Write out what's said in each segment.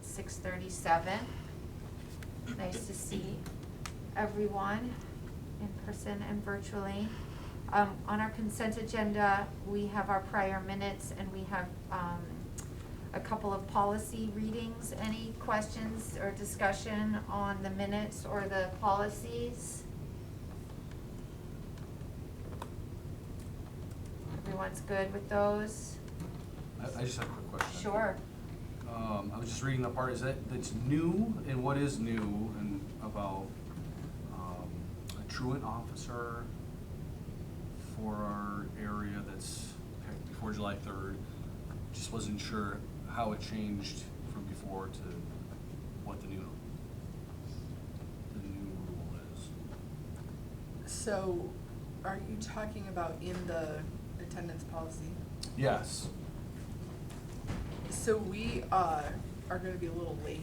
at 6:37. Nice to see everyone in person and virtually. On our consent agenda, we have our prior minutes and we have a couple of policy readings. Any questions or discussion on the minutes or the policies? Everyone's good with those? I just have a quick question. Sure. I was just reading the part, is that's new, and what is new and about a truant officer for our area that's picked before July 3rd? Just wasn't sure how it changed from before to what the new rule is. So, are you talking about in the attendance policy? Yes. So we are gonna be a little late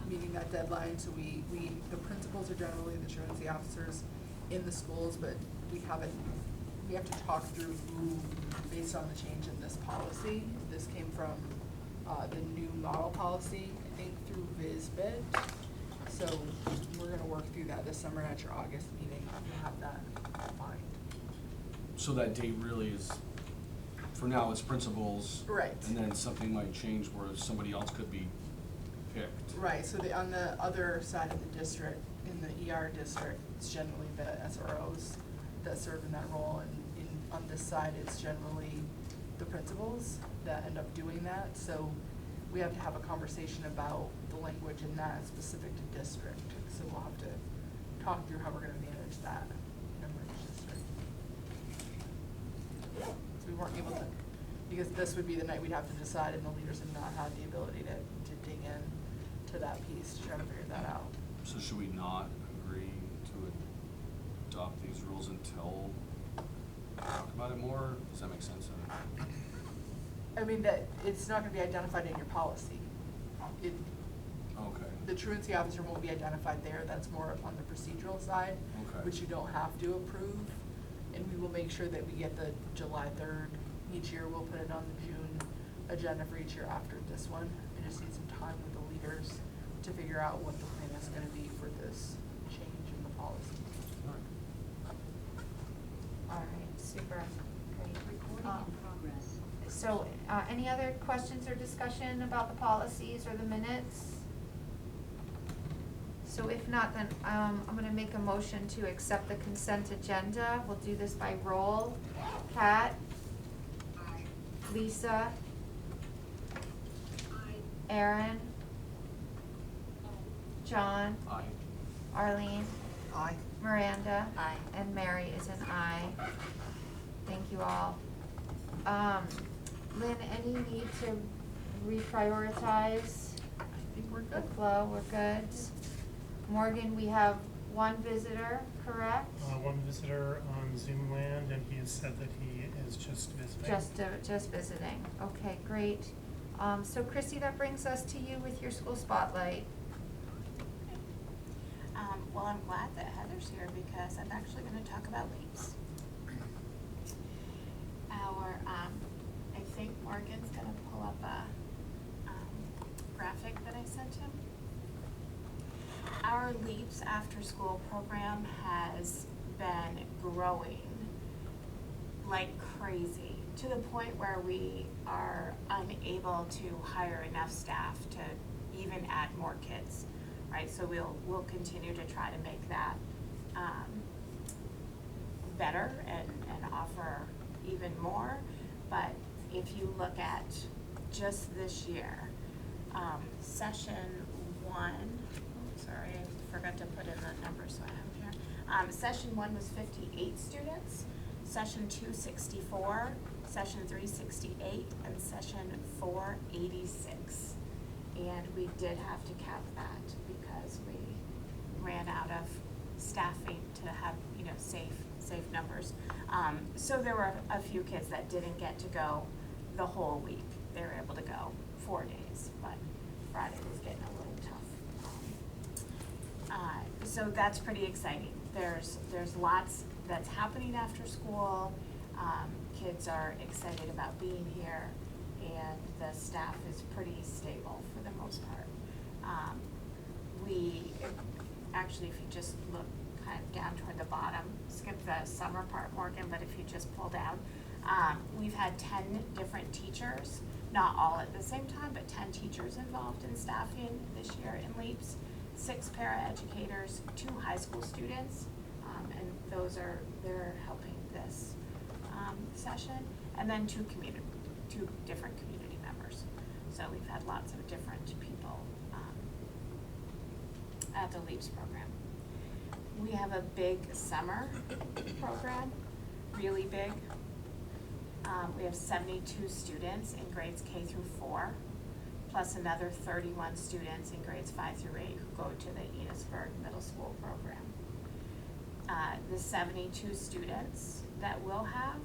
meeting that deadline, so the principals are generally the truancy officers in the schools, but we have to talk through who, based on the change in this policy. This came from the new model policy, I think, through VISBID. So we're gonna work through that this summer at your August meeting, you'll have that defined. So that date really is, for now, it's principals. Right. And then something might change where somebody else could be picked. Right, so on the other side of the district, in the ER district, it's generally the SROs that serve in that role, and on this side, it's generally the principals that end up doing that. So we have to have a conversation about the language in that specific to district. So we'll have to talk through how we're gonna manage that in each district. So we weren't able to, because this would be the night we'd have to decide, and the leaders have not had the ability to dig in to that piece to try to figure that out. So should we not agree to adopt these rules until we talk about it more? Does that make sense? I mean, that, it's not gonna be identified in your policy. Okay. The truancy officer won't be identified there, that's more on the procedural side, Okay. which you don't have to approve. And we will make sure that we get the July 3rd each year, we'll put it on the June agenda for each year after this one. I just need some time with the leaders to figure out what the plan is gonna be for this change in the policy. All right, super. Great. Recording in progress. So, any other questions or discussion about the policies or the minutes? So if not, then I'm gonna make a motion to accept the consent agenda. We'll do this by roll. Pat? Aye. Lisa? Aye. Aaron? John? Aye. Arlene? Aye. Miranda? Aye. And Mary is an aye. Thank you all. Lynn, any need to reprioritize I think we're the good. flow? We're good. Morgan, we have one visitor, correct? One visitor on Zoom land, and he has said that he is just visiting. Just visiting. Okay, great. So Chrissy, that brings us to you with your school spotlight. Well, I'm glad that Heather's here because I'm actually going to talk about leaps. I think Morgan's going to pull up a graphic that I sent him. Our Leaps after school program has been growing like crazy to the point where we are unable to hire enough staff to even add more kids. Right, so we'll continue to try to make that better and offer even more. But if you look at just this year, session 1, sorry, I forgot to put in the numbers so I have here. Session 1 was 58 students, session 2 64, session 3 68, and session 4 86. And we did have to cap that because we ran out of staffing to have, safe numbers. So there were a few kids that didn't get to go the whole week. They were able to go 4 days, but Friday was getting a little tough. So that's pretty exciting. There's lots that's happening after school. Kids are excited about being here, and the staff is pretty stable for the most part. We, actually, if you just look kind of down toward the bottom, skip the summer part, Morgan, but if you just pull down, we've had 10 different teachers, not all at the same time, but 10 teachers involved in staffing this year in LEAPS, 6 paraeducators, 2 high school students, and they're helping this session, and then 2 different community members. So we've had lots of different people at the LEAPS program. We have a big summer program, really big. We have 72 students in grades K through 4, plus another 31 students in grades 5 through 8 who go to the Enosburg Middle School program. The 72 students that we'll have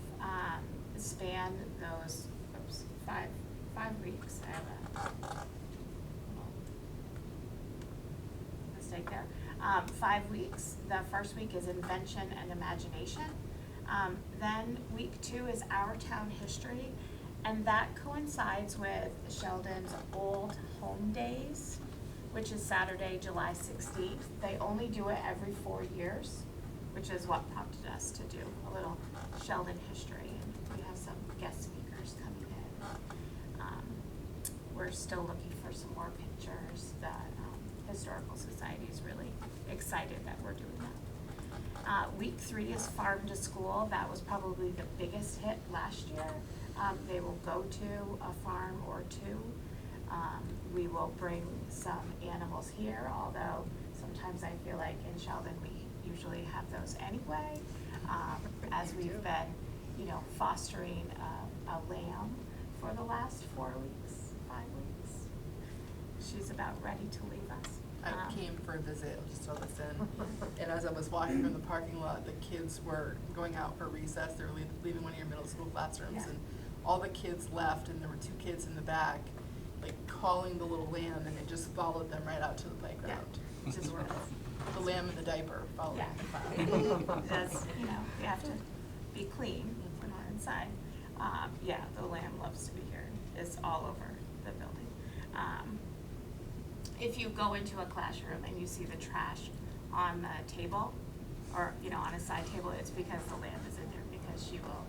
span those 5 weeks. I have a little mistake there. 5 weeks. The first week is Invention and Imagination. Then week 2 is Our Town History, and that coincides with Sheldon's Old Home Days, which is Saturday, July 16th. They only do it every 4 years, which is what prompted us to do a little Sheldon history, and we have some guest speakers coming in. We're still looking for some more pictures. The Historical Society is really excited that we're doing that. Week 3 is Farm to School. That was probably the biggest hit last year. They will go to a farm or 2. We will bring some animals here, although sometimes I feel like in Sheldon we usually have those anyway, as we've been, fostering a lamb for the last 4 weeks, 5 weeks. She's about ready to leave us. I came for a visit, I'll just throw this in, and as I was walking from the parking lot, the kids were going out for recess, they were leaving one of your middle school classrooms, Yeah. and all the kids left, and there were 2 kids in the back, like calling the little lamb, and it just followed them right out to the playground. Which is where The lamb in the diaper following Yeah. the crowd. Does, we have to be clean when we're inside. The lamb loves to be here. It's all over the building. If you go into a classroom and you see the trash on the table, or, on a side table, it's because the lamb is in there, because she will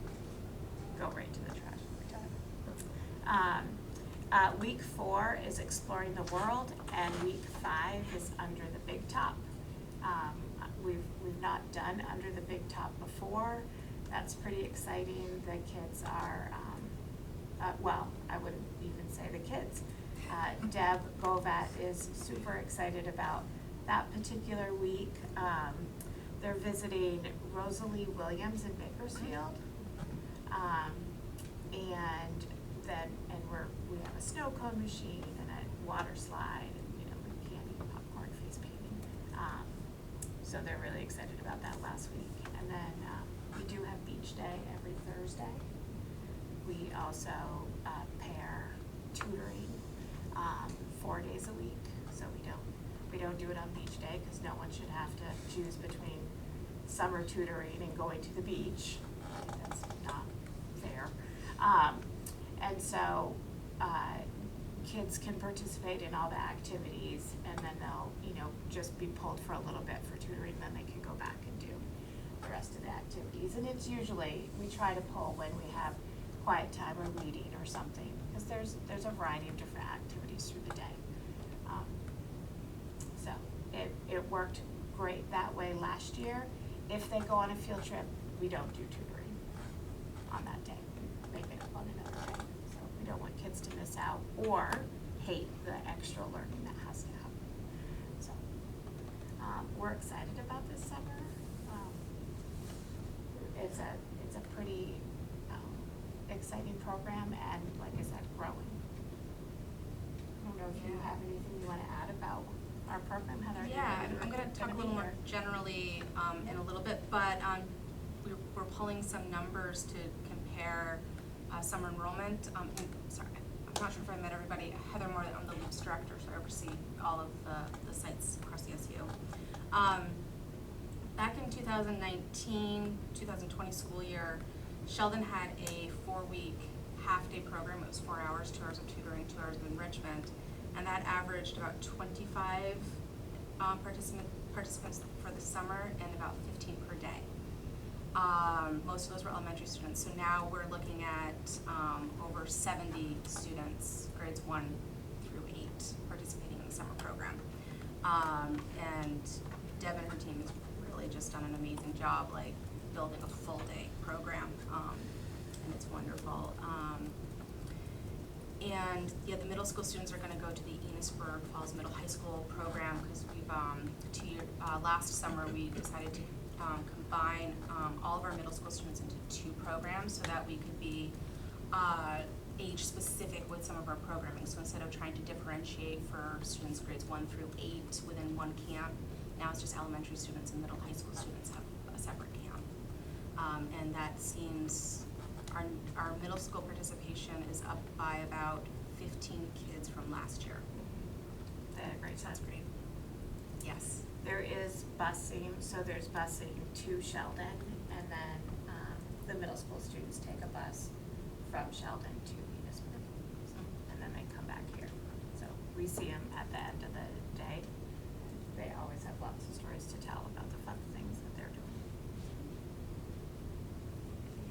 go right to the trash every time. Week 4 is Exploring the World, and week 5 is Under the Big Top. We've not done Under the Big Top before. That's pretty exciting. The kids are, I wouldn't even say the kids. Deb Bovat is super excited about that particular week. They're visiting Rosalie Williams in Bakersfield. We have a snow cone machine and a water slide, and candy, popcorn, face painting. So they're really excited about that last week. And then we do have beach day every Thursday. We also pair tutoring 4 days a week. So we don't do it on beach day, because no one should have to choose between summer tutoring and going to the beach. I think that's not fair. And so kids can participate in all the activities, and then they'll, just be pulled for a little bit for tutoring, then they can go back and do the rest of the activities. And it's usually, we try to pull when we have quiet time or reading or something, because there's a variety of different activities through the day. So it worked great that way last year. If they go on a field trip, we don't do tutoring on that day. We make it up on another day. So we don't want kids to miss out or hate the extra learning that has to happen. So we're excited about this summer. It's a pretty exciting program, and like I said, growing. I don't know if you have anything you want to add about our program, Heather. Yeah, I'm going to talk a little more generally in a little bit, but we're pulling some numbers to compare summer enrollment. Sorry, I'm not sure if I met everybody. Heather Moore, I'm the LEAPS director, so I oversee all of the sites across the SU. Back in 2019, 2020 school year, Sheldon had a 4-week half-day program. It was 4 hours, 2 hours of tutoring, 2 hours of enrichment. and that averaged about 25 participants for the summer and about 15 per day. Most of those were elementary students, so now we're looking at over 70 students, grades 1 through 8, participating in the summer program. And Deb and her team has really just done an amazing job, like building a full day program, and it's wonderful. And yeah, the middle school students are going to go to the Enosburg Falls Middle High School program because we've last summer we decided to combine all of our middle school students into 2 programs so that we could be age specific with some of our programming. So instead of trying to differentiate for students grades 1 through 8 within one camp, now it's just elementary students and middle high school students have a separate camp. And that seems, our middle school participation is up by about 15 kids from last year. Great, sounds great. Yes. There is busing, so there's busing to Sheldon, and then the middle school students take a bus from Sheldon to Enosburg, and then they come back here. So we see them at the end of the day. They always have lots of stories to tell about the fun things that they're doing.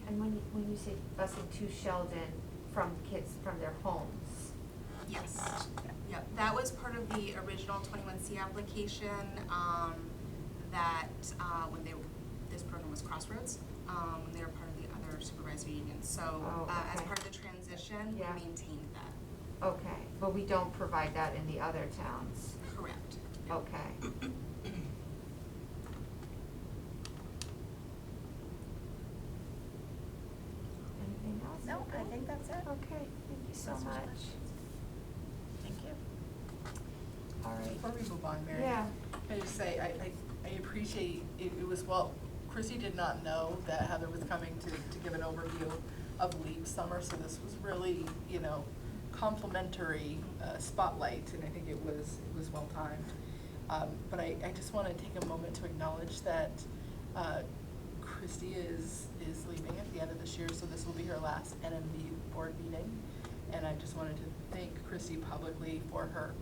And when you say busing to Sheldon from kids from their homes? Yes. Yep, that was part of the original 21C application, that when this program was Crossroads, when they were part of the other supervisory unions. So as okay. part of the transition, Yeah. we maintained that. Okay, but we don't provide that in the other towns? Correct. Okay. Anything else? No, I think that's it. Okay, thank you so much. Thank you. All right. Before we move on, Mary, Yeah. can I just say, I appreciate, it was, well, Chrissy did not know that Heather was coming to give an overview of LEAP summer, so this was really, complimentary spotlight, and I think it was well timed. But I just want to take a moment to acknowledge that Christy is leaving at the end of this year, so this will be her last NMV board meeting. And I just wanted to thank Christy publicly for her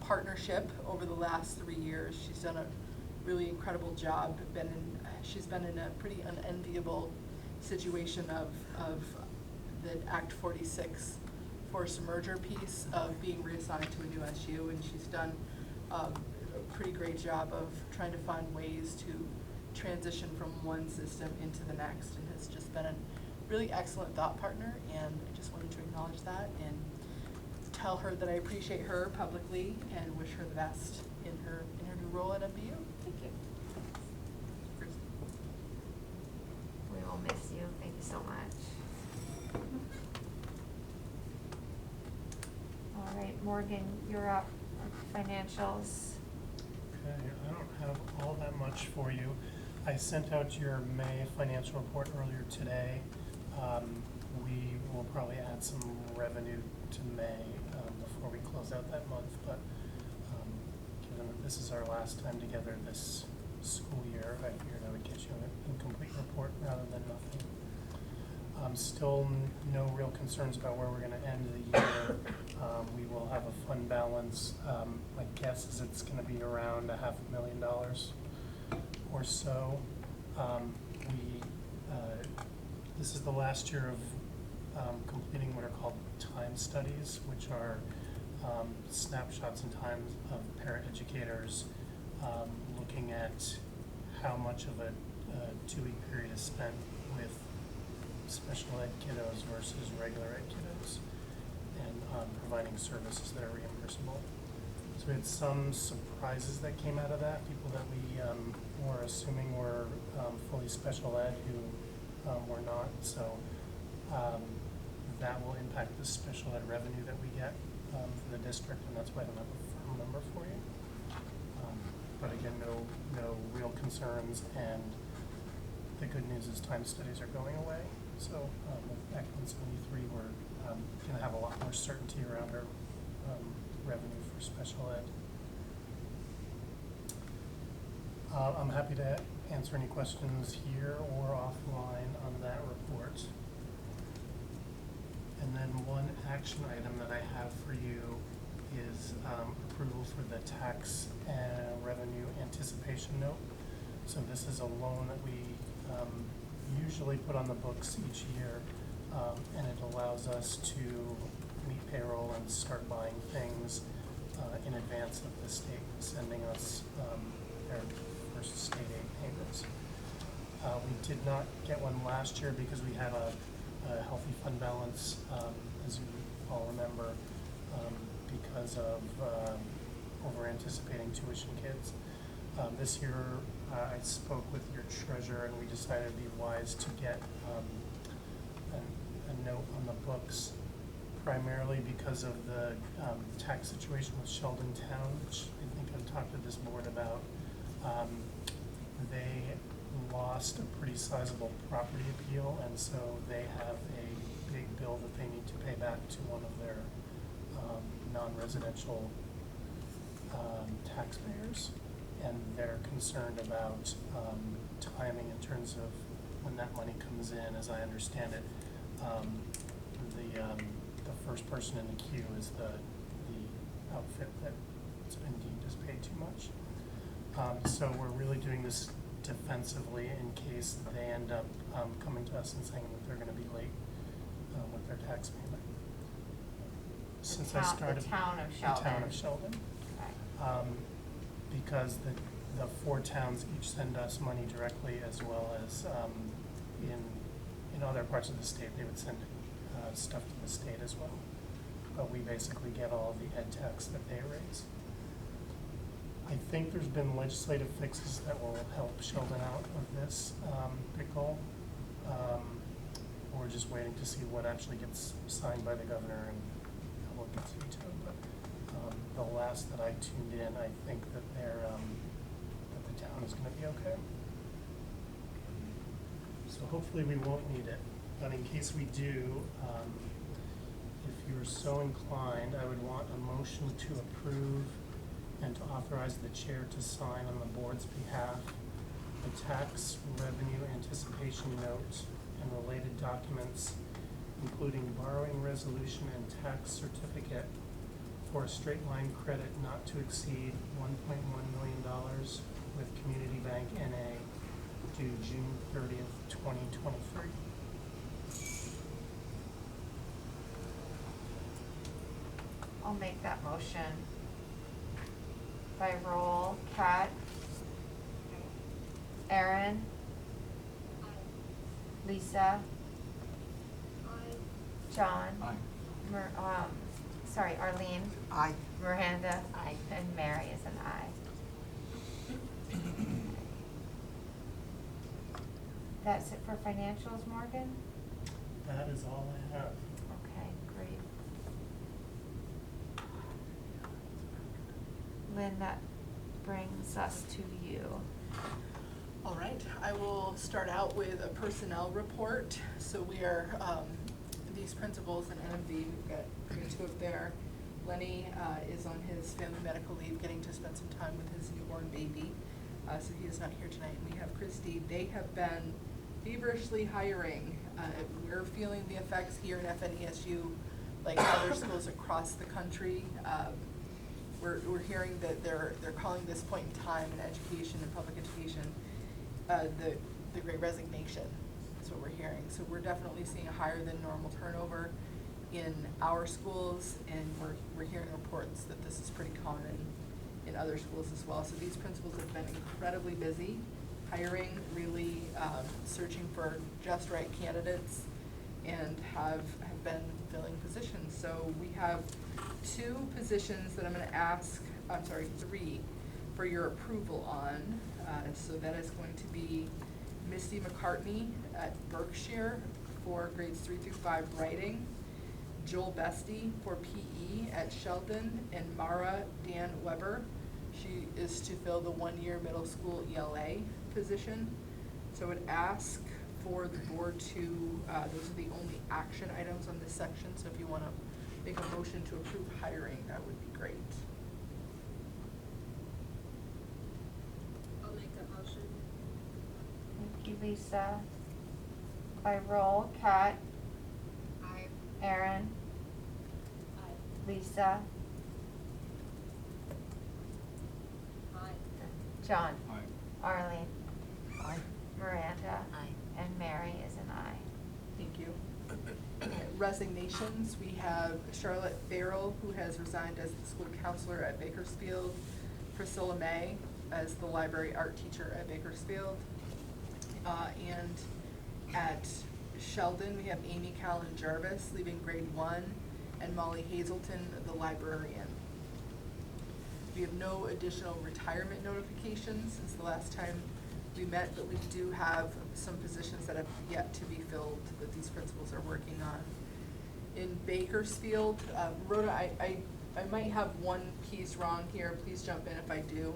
partnership over the last 3 years. She's done a really incredible job. She's been in a pretty unenviable situation of the Act 46 forced merger piece of being reassigned to a new SU, and she's done a pretty great job of trying to find ways to transition from one system into the next, and has just been a really excellent thought partner. And I just wanted to acknowledge that and tell her that I appreciate her publicly and wish her the best in her new role at MVU. Thank you. We will miss you. Thank you so much. All right, Morgan, you're up. Financials. Okay, I don't have all that much for you. I sent out your May financial report earlier today. We will probably add some revenue to May before we close out that month, but given that this is our last time together this school year, I figured I would get you an incomplete report rather than nothing. Still no real concerns about where we're gonna end the year. We will have a fund balance. My guess is it's gonna be around $500,000 or so. This is the last year of completing what are called time studies, which are snapshots in time of paraeducators looking at how much of a 2-week period is spent with special ed kiddos versus regular ed kiddos, and providing services that are reimbursable. So we had some surprises that came out of that, people that we were assuming were fully special ed who were not. So that will impact the special ed revenue that we get for the district, and that's why I don't have a firm number for you. But again, no real concerns, and the good news is time studies are going away. So with Act 173, we're going to have a lot more certainty around our revenue for special ed. I'm happy to answer any questions here or offline on that report. And then one action item that I have for you is approval for the tax revenue anticipation note. So this is a loan that we usually put on the books each year, and it allows us to meet payroll and start buying things in advance of the state sending us their first state aid payments. We did not get one last year because we had a healthy fund balance, as you all remember, because of over anticipating tuition kids. This year, I spoke with your treasurer and we decided it'd be wise to get a note on the books, primarily because of the tax situation with Sheldon Town, which I think I've talked to this board about. They lost a pretty sizable property appeal, and so they have a big bill that they need to pay back to one of their non-residential taxpayers, and they're concerned about timing in terms of when that money comes in. As I understand it, the first person in the queue is the outfit that's been deemed as paid too much. So we're really doing this defensively in case they end up coming to us and saying that they're going to be late with their tax payment. Since I started The town of Sheldon. The town of Sheldon. Okay. Because the 4 towns each send us money directly, as well as in other parts of the state they would send stuff to the state as well. But we basically get all the ed tax that they raise. I think there's been legislative fixes that will help Sheldon out of this big goal. We're just waiting to see what actually gets signed by the governor and what gets vetoed. But the last that I tuned in, I think that that the town is going to be okay. So hopefully we won't need it. But in case we do, if you're so inclined, I would want a motion to approve and to authorize the chair to sign on the board's behalf the tax revenue anticipation note and related documents, including borrowing resolution and tax certificate for a straight line credit not to exceed $1.1 million with Community Bank NA due June 30th, 2023. I'll make that motion. By roll, Kat, Erin, Lisa, John, Aye. Arlene, Aye. Miranda, and Mary is an aye. That's it for financials, Morgan? That is all I have. Okay, great. Lynn, that brings us to you. All right, I will start out with a personnel report. So we are, these principals in NMV, we've got 2 up there. Lenny is on his family medical leave, getting to spend some time with his newborn baby. So he is not here tonight. We have Christy. They have been feverishly hiring. We're feeling the effects here in FNESU, like other schools across the country. We're hearing that they're calling this point in time in education and public education the Great Resignation. That's what we're hearing. So we're definitely seeing a higher than normal turnover in our schools, and we're hearing reports that this is pretty common in other schools as well. So these principals have been incredibly busy, hiring, really searching for just right candidates, and have been filling positions. So we have 2 positions that I'm going to ask, 3, for your approval on. So that is going to be Misty McCartney at Berkshire for grades 3 through 5 writing, Joel Bestie for PE at Sheldon, and Mara Dan Weber. She is to fill the 1-year middle school ELA position. So I would ask for the board to, those are the only action items on this section, so if you want to make a motion to approve hiring, that would be great. I'll make that motion. Thank you, Lisa. By roll, Kat, Aye. Erin, Aye. Lisa, John? Aye. Arlene? Aye. Miranda? Aye. And Mary is an aye. Thank you. Resignations, we have Charlotte Farrell, who has resigned as the school counselor at Bakersfield, Priscilla May as the library art teacher at Bakersfield. And at Sheldon, we have Amy Callan Jarvis leaving grade 1, and Molly Hazelton, the librarian. We have no additional retirement notifications since the last time we met, but we do have some positions that have yet to be filled that these principals are working on. In Bakersfield, Rhoda, I might have one piece wrong here, please jump in if I do.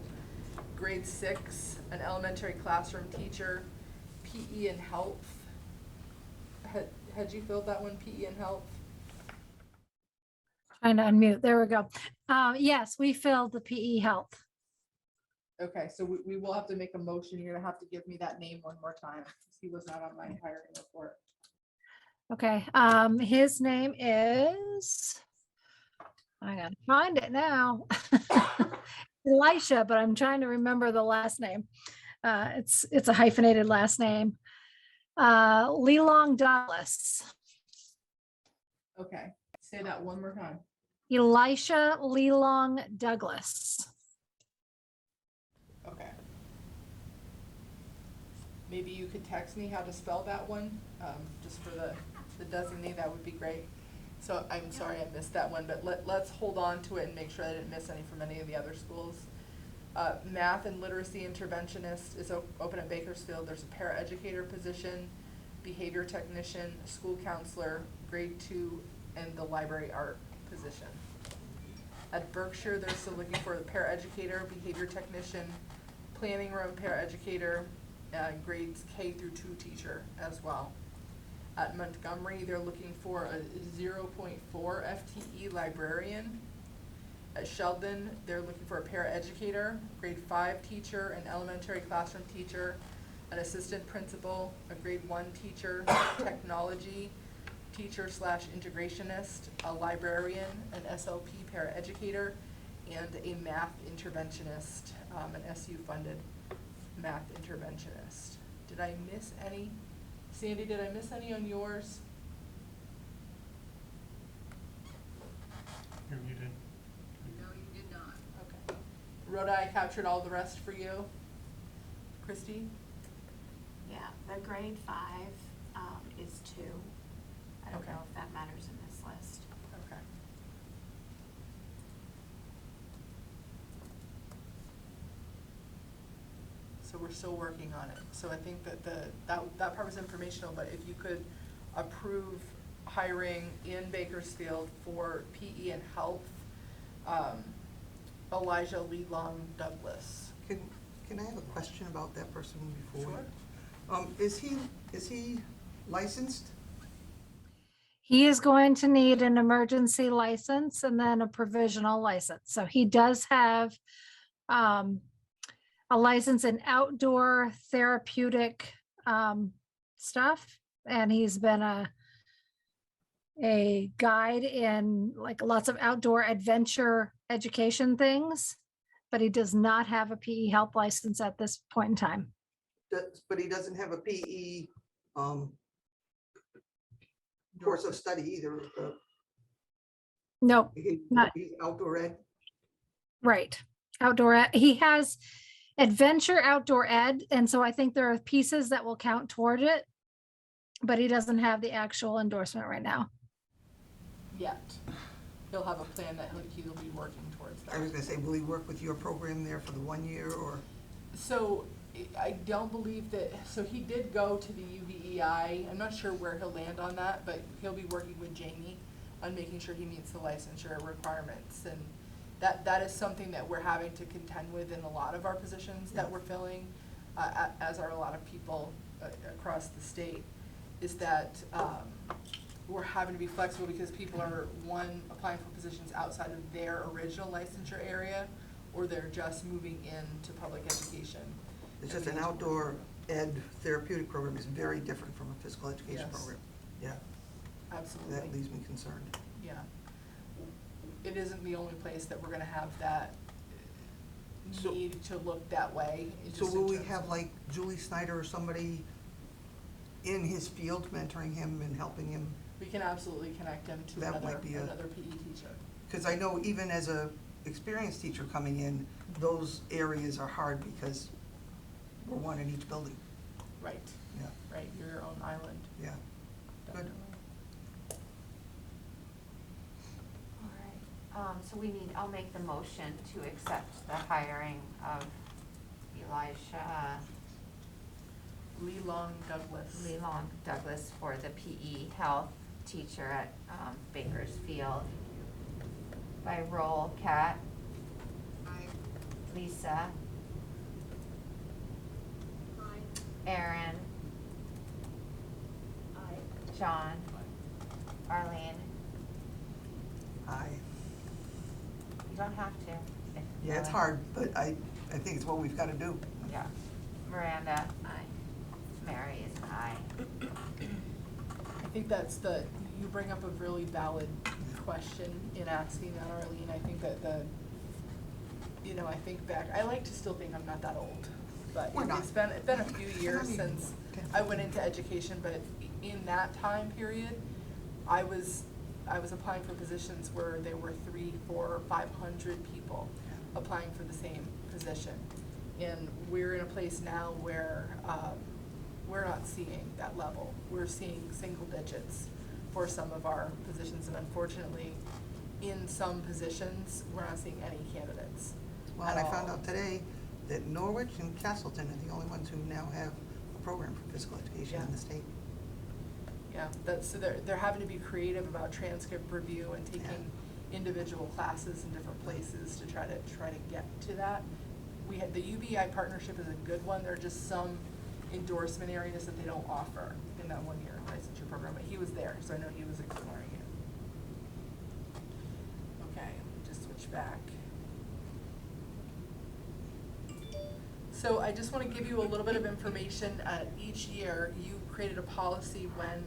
Grade 6, an elementary classroom teacher, PE and health. Had you filled that one, PE and health? Trying to unmute. There we go. Yes, we filled the PE health. Okay, so we will have to make a motion. You're gonna have to give me that name one more time. He was not on my hiring report. Okay, his name is, I gotta find it now. Elisha, but I'm trying to remember the last name. It's a hyphenated last name. Lelong Douglas. Okay, say that one more time. Elisha Lelong Douglas. Okay. Maybe you could text me how to spell that one, just for the designee, that would be great. So I'm sorry I missed that one, but let's hold on to it and make sure I didn't miss any from any of the other schools. Math and literacy interventionist is open at Bakersfield. There's a paraeducator position, behavior technician, school counselor, grade 2, and the library art position. At Berkshire, they're still looking for the paraeducator, behavior technician, planning room paraeducator, grades K through 2 teacher as well. At Montgomery, they're looking for a 0.4 FTE librarian. At Sheldon, they're looking for a paraeducator, grade 5 teacher, an elementary classroom teacher, an assistant principal, a grade 1 teacher, technology teacher / integrationist, a librarian, an SLP paraeducator, and a math interventionist, an SU funded math interventionist. Did I miss any? Sandy, did I miss any on yours? You're muted. No, you did not. Okay. Rhoda, I captured all the rest for you. Christy? Yeah, the grade 5 is 2. I don't Okay. know if that matters in this list. Okay. So we're still working on it. So I think that that part was informational, but if you could approve hiring in Bakersfield for PE and health, Elijah Lelong Douglas. Can I have a question about that person before? Sure. Is he licensed? He is going to need an emergency license and then a provisional license. So he does have a license in outdoor therapeutic stuff, and he's been a guide in like lots of outdoor adventure education things, but he does not have a PE health license at this point in time. But he doesn't have a PE course of study either. Nope, not He's outdoor ed. right. Outdoor ed. He has adventure outdoor ed, and so I think there are pieces that will count toward it, but he doesn't have the actual endorsement right now. Yet. He'll have a plan that he'll be working towards that. I was gonna say, will he work with your program there for the 1 year or? So I don't believe that, so he did go to the UVEI. I'm not sure where he'll land on that, but he'll be working with Jamie on making sure he meets the licensure requirements. And that is something that we're having to contend with in a lot of our positions that we're filling, as are a lot of people across the state, is that we're having to be flexible because people are, one, applying for positions outside of their original licensure area, or they're just moving into public education. It's just an outdoor ed therapeutic program is very different from a physical education Yes. program. Yeah, Absolutely. that leaves me concerned. Yeah. It isn't the only place that we're gonna have that So- need to look that way. So just in will we terms have of- like Julie Snyder or somebody in his field mentoring him and helping him? We can absolutely connect him to That another, might be a- another PE teacher. Because I know even as a experienced teacher coming in, those areas are hard because we're one in each building. Right, Yeah, right, you're your own island, yeah. Good. definitely. All right, so I'll make the motion to accept the hiring of Elisha Lee Long Douglas. Long Douglas for the PE health teacher at Bakersfield. By roll, Kat, Aye. Lisa, Aaron, John, Arlene. Aye. You don't have to. if you Yeah, it's wanna- hard, but I think it's what we've got to do. Yeah. Miranda. Aye. Mary is an aye. I think you bring up a really valid question in asking that, Arlene. I think that I think back, I like to still think I'm not that old, but We're not. it's been a few years Not even since 10, I went into education, but in that time period, I was applying for positions where there were 300, 400, 500 people applying for the same position. And we're in a place now where, we're not seeing that level. We're seeing single digits for some of our positions, and unfortunately, in some positions, we're not seeing any candidates Well, at and I all. found out today that Norwich and Castleton are the only ones who now have a program for physical education in Yeah. the state. Yeah, so they're having to be creative about transcript review and taking individual classes in different places to try to get to that. We had, the UBI partnership is a good one. There are just some endorsement areas that they don't offer in that 1-year licensure program, but he was there, so I know he was exploring it. Okay, let me just switch back. So I just want to give you a little bit of information. Each year, you created a policy when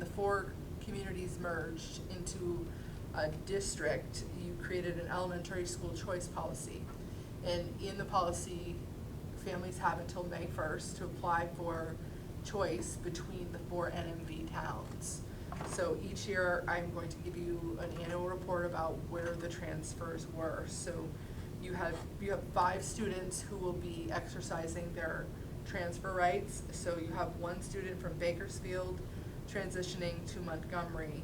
the 4 communities merged into a district. You created an elementary school choice policy. And in the policy, families have until May 1st to apply for choice between the 4 NMV towns. So each year, I'm going to give you an annual report about where the transfers were. So you have 5 students who will be exercising their transfer rights. So you have 1 student from Bakersfield transitioning to Montgomery,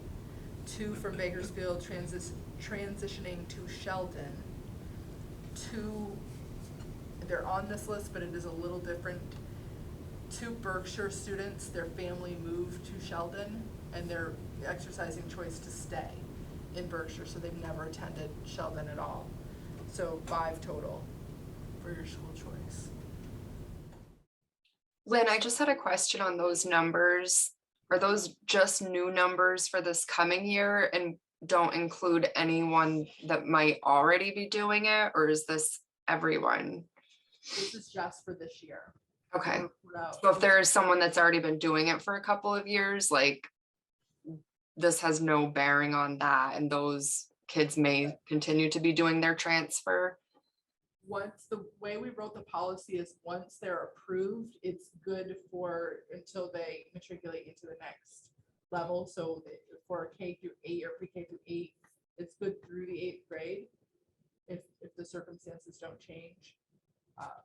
2 from Bakersfield transitioning to Sheldon, 2, they're on this list, but it is a little different. 2 Berkshire students, their family moved to Sheldon, and they're exercising choice to stay in Berkshire, so they've never attended Sheldon at all. So 5 total for your school choice. Lynn, I just had a question on those numbers. Are those just new numbers for this coming year and don't include anyone that might already be doing it, or is this everyone? This is just for this year. Okay, We're out. so if there is someone that's already been doing it for a couple of years, like this has no bearing on that, and those kids may continue to be doing their transfer? Once, the way we wrote the policy is once they're approved, it's good for until they matriculate into the next level. So for K through 8 or pre-K through 8, it's good through the 8th grade if the circumstances don't change.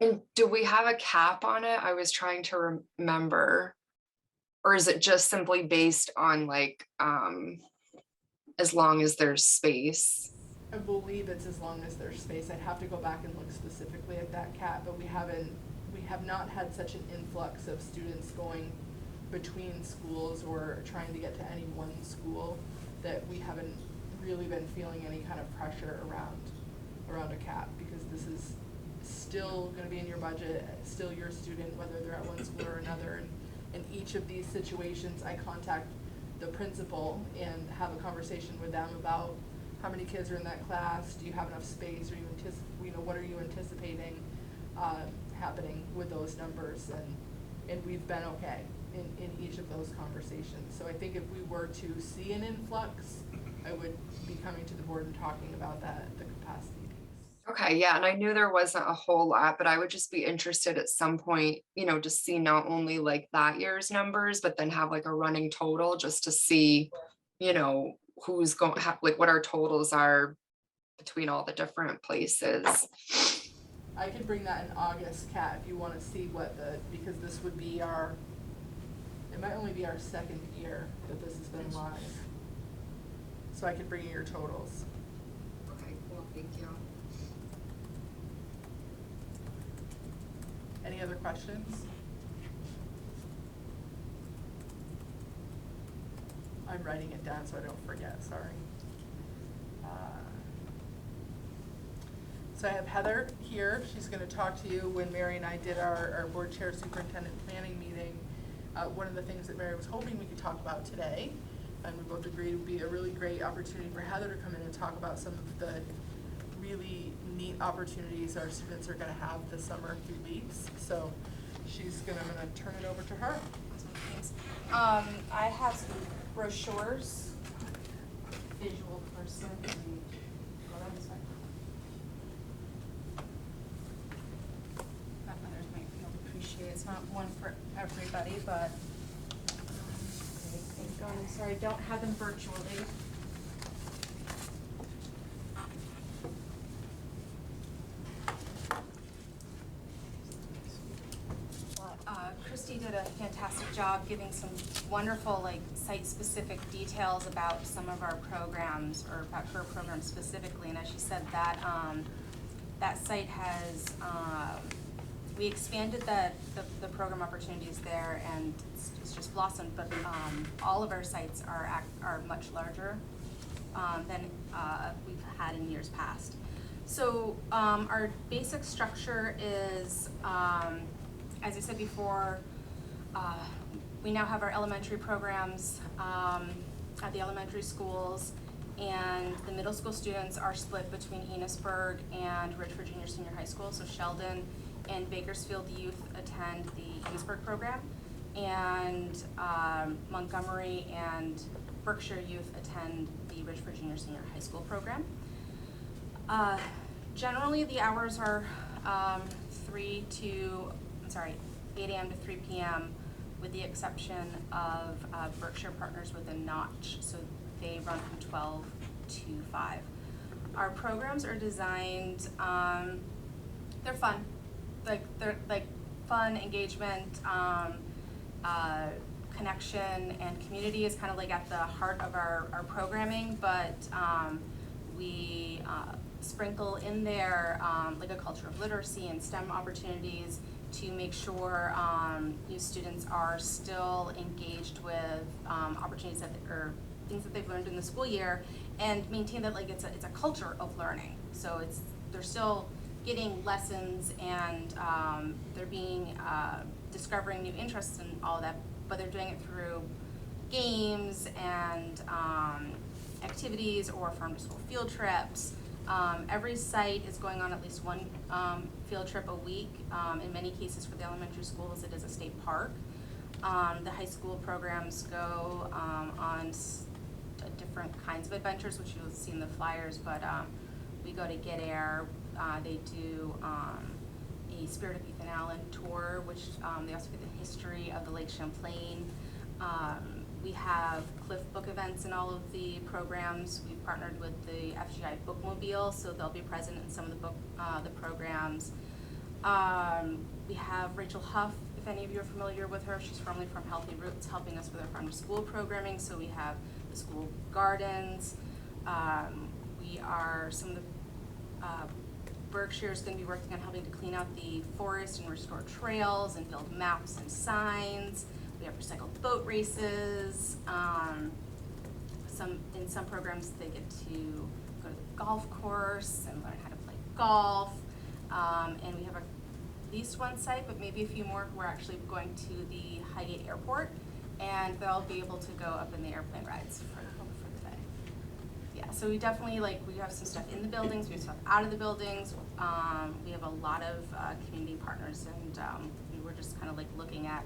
And do we have a cap on it? I was trying to remember. Or is it just simply based on like, as long as there's space? I believe it's as long as there's space. I'd have to go back and look specifically at that cap, but we have not had such an influx of students going between schools or trying to get to any one school that we haven't really been feeling any kind of pressure around a cap, because this is still gonna be in your budget, still your student, whether they're at one school or another. And in each of these situations, I contact the principal and have a conversation with them about how many kids are in that class, do you have enough space, or what are you anticipating happening with those numbers, and we've been okay in each of those conversations. So I think if we were to see an influx, I would be coming to the board and talking about that, the capacity piece. Okay, yeah, and I knew there wasn't a whole lot, but I would just be interested at some point, to see not only like that year's numbers, but then have like a running total just to see, who's going, like what our totals are between all the different places. I could bring that in August, Kat, if you wanna see because this would be it might only be our second year that this has been live. So I could bring you your totals. Okay, cool, thank you. Any other questions? I'm writing it down so I don't forget, sorry. So I have Heather here. She's gonna talk to you. When Mary and I did our board chair superintendent planning meeting, one of the things that Mary was hoping we could talk about today, and we both agreed would be a really great opportunity for Heather to come in and talk about some of the really neat opportunities our students are gonna have this summer through LEAPS. So I'm gonna turn it over to her. Thanks. I have some brochures, visual person. Hold on a second. That others might be able to appreciate. It's not one for everybody, but I'm sorry, I don't have them virtually. Christy did a fantastic job giving some wonderful site-specific details about some of our programs, or about her program specifically. And as she said, that that site has we expanded the program opportunities there, and it's just blossomed. But all of our sites are much larger than we've had in years past. So our basic structure is, as I said before, we now have our elementary programs at the elementary schools, and the middle school students are split between Enosburg and Richford Junior Senior High School. So Sheldon and Bakersfield youth attend the Enosburg program, and Montgomery and Berkshire youth attend the Richford Junior Senior High School program. Generally, the hours are 8 a.m. to 3 p.m. with the exception of Berkshire partners with a notch, so they run from 12 to 5. Our programs are designed, they're fun, they're fun, engagement, connection, and community is kind of at the heart of our programming, but we sprinkle in there a culture of literacy and STEM opportunities to make sure youth students are still engaged with opportunities or things that they've learned in the school year, and maintain that it's a culture of learning. So they're still getting lessons, and they're discovering new interests and all of that, but they're doing it through games and activities or farm to school field trips. Every site is going on at least one field trip a week. In many cases for the elementary schools, it is a state park. The high school programs go on different kinds of adventures, which you'll see in the flyers, but we go to Get Air. They do a Spirit of Ethan Allen tour, which they also get the history of the Lake Champlain. We have Cliff Book events in all of the programs. We've partnered with the FGI Bookmobile, so they'll be present in some of the programs. We have Rachel Huff, if any of you are familiar with her. She's formerly from Healthy Roots, helping us with our farm to school programming. So we have the school gardens. Some of the Berkshire is going to be working on helping to clean out the forest and restore trails and build maps and signs. We have recycled boat races. In some programs, they get to go to the golf course and learn how to play golf. And we have at least one site, but maybe a few more, who are actually going to the Highgate Airport, and they'll be able to go up in the airplane rides for the day. Yeah, so we definitely we have some stuff in the buildings, we have stuff out of the buildings. We have a lot of community partners, and we were just kind of looking at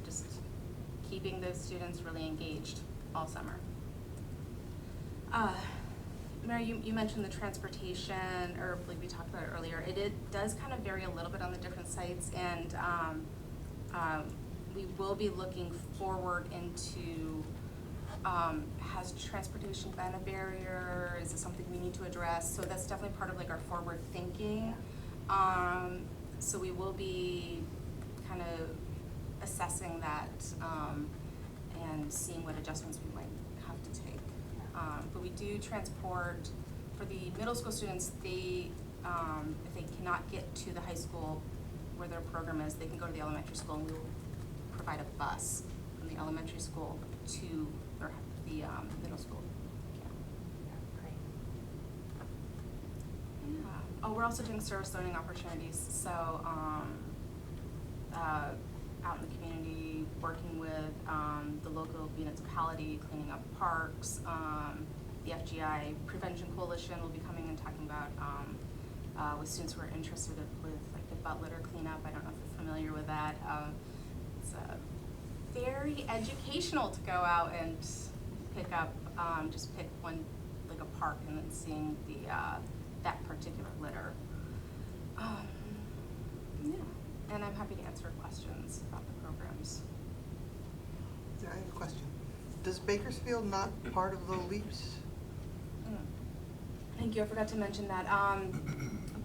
just keeping those students really engaged all summer. Mary, you mentioned the transportation, or I believe we talked about it earlier. It does kind of vary a little bit on the different sites, and we will be looking forward into, has transportation been a barrier? Is it something we need to address? So that's definitely part of like our forward thinking. So we will be kind of assessing that and seeing what adjustments we might have to take. But we do transport, for the middle school students, they, if they cannot get to the high school where their program is, they can go to the elementary school, and we will provide a bus from the elementary school to the middle school. Yeah. Oh, we're also doing service learning opportunities, so out in the community, working with the local municipality, cleaning up parks. The FGI Prevention Coalition will be coming and talking about with students who are interested with like the butt litter cleanup. I don't know if you're familiar with that. It's very educational to go out and pick up, just pick one, like a park, and then seeing the that particular litter. Yeah, and I'm happy to answer questions about the programs. I have a question. Does Bakersfield not part of the LEAPS? Thank you, I forgot to mention that.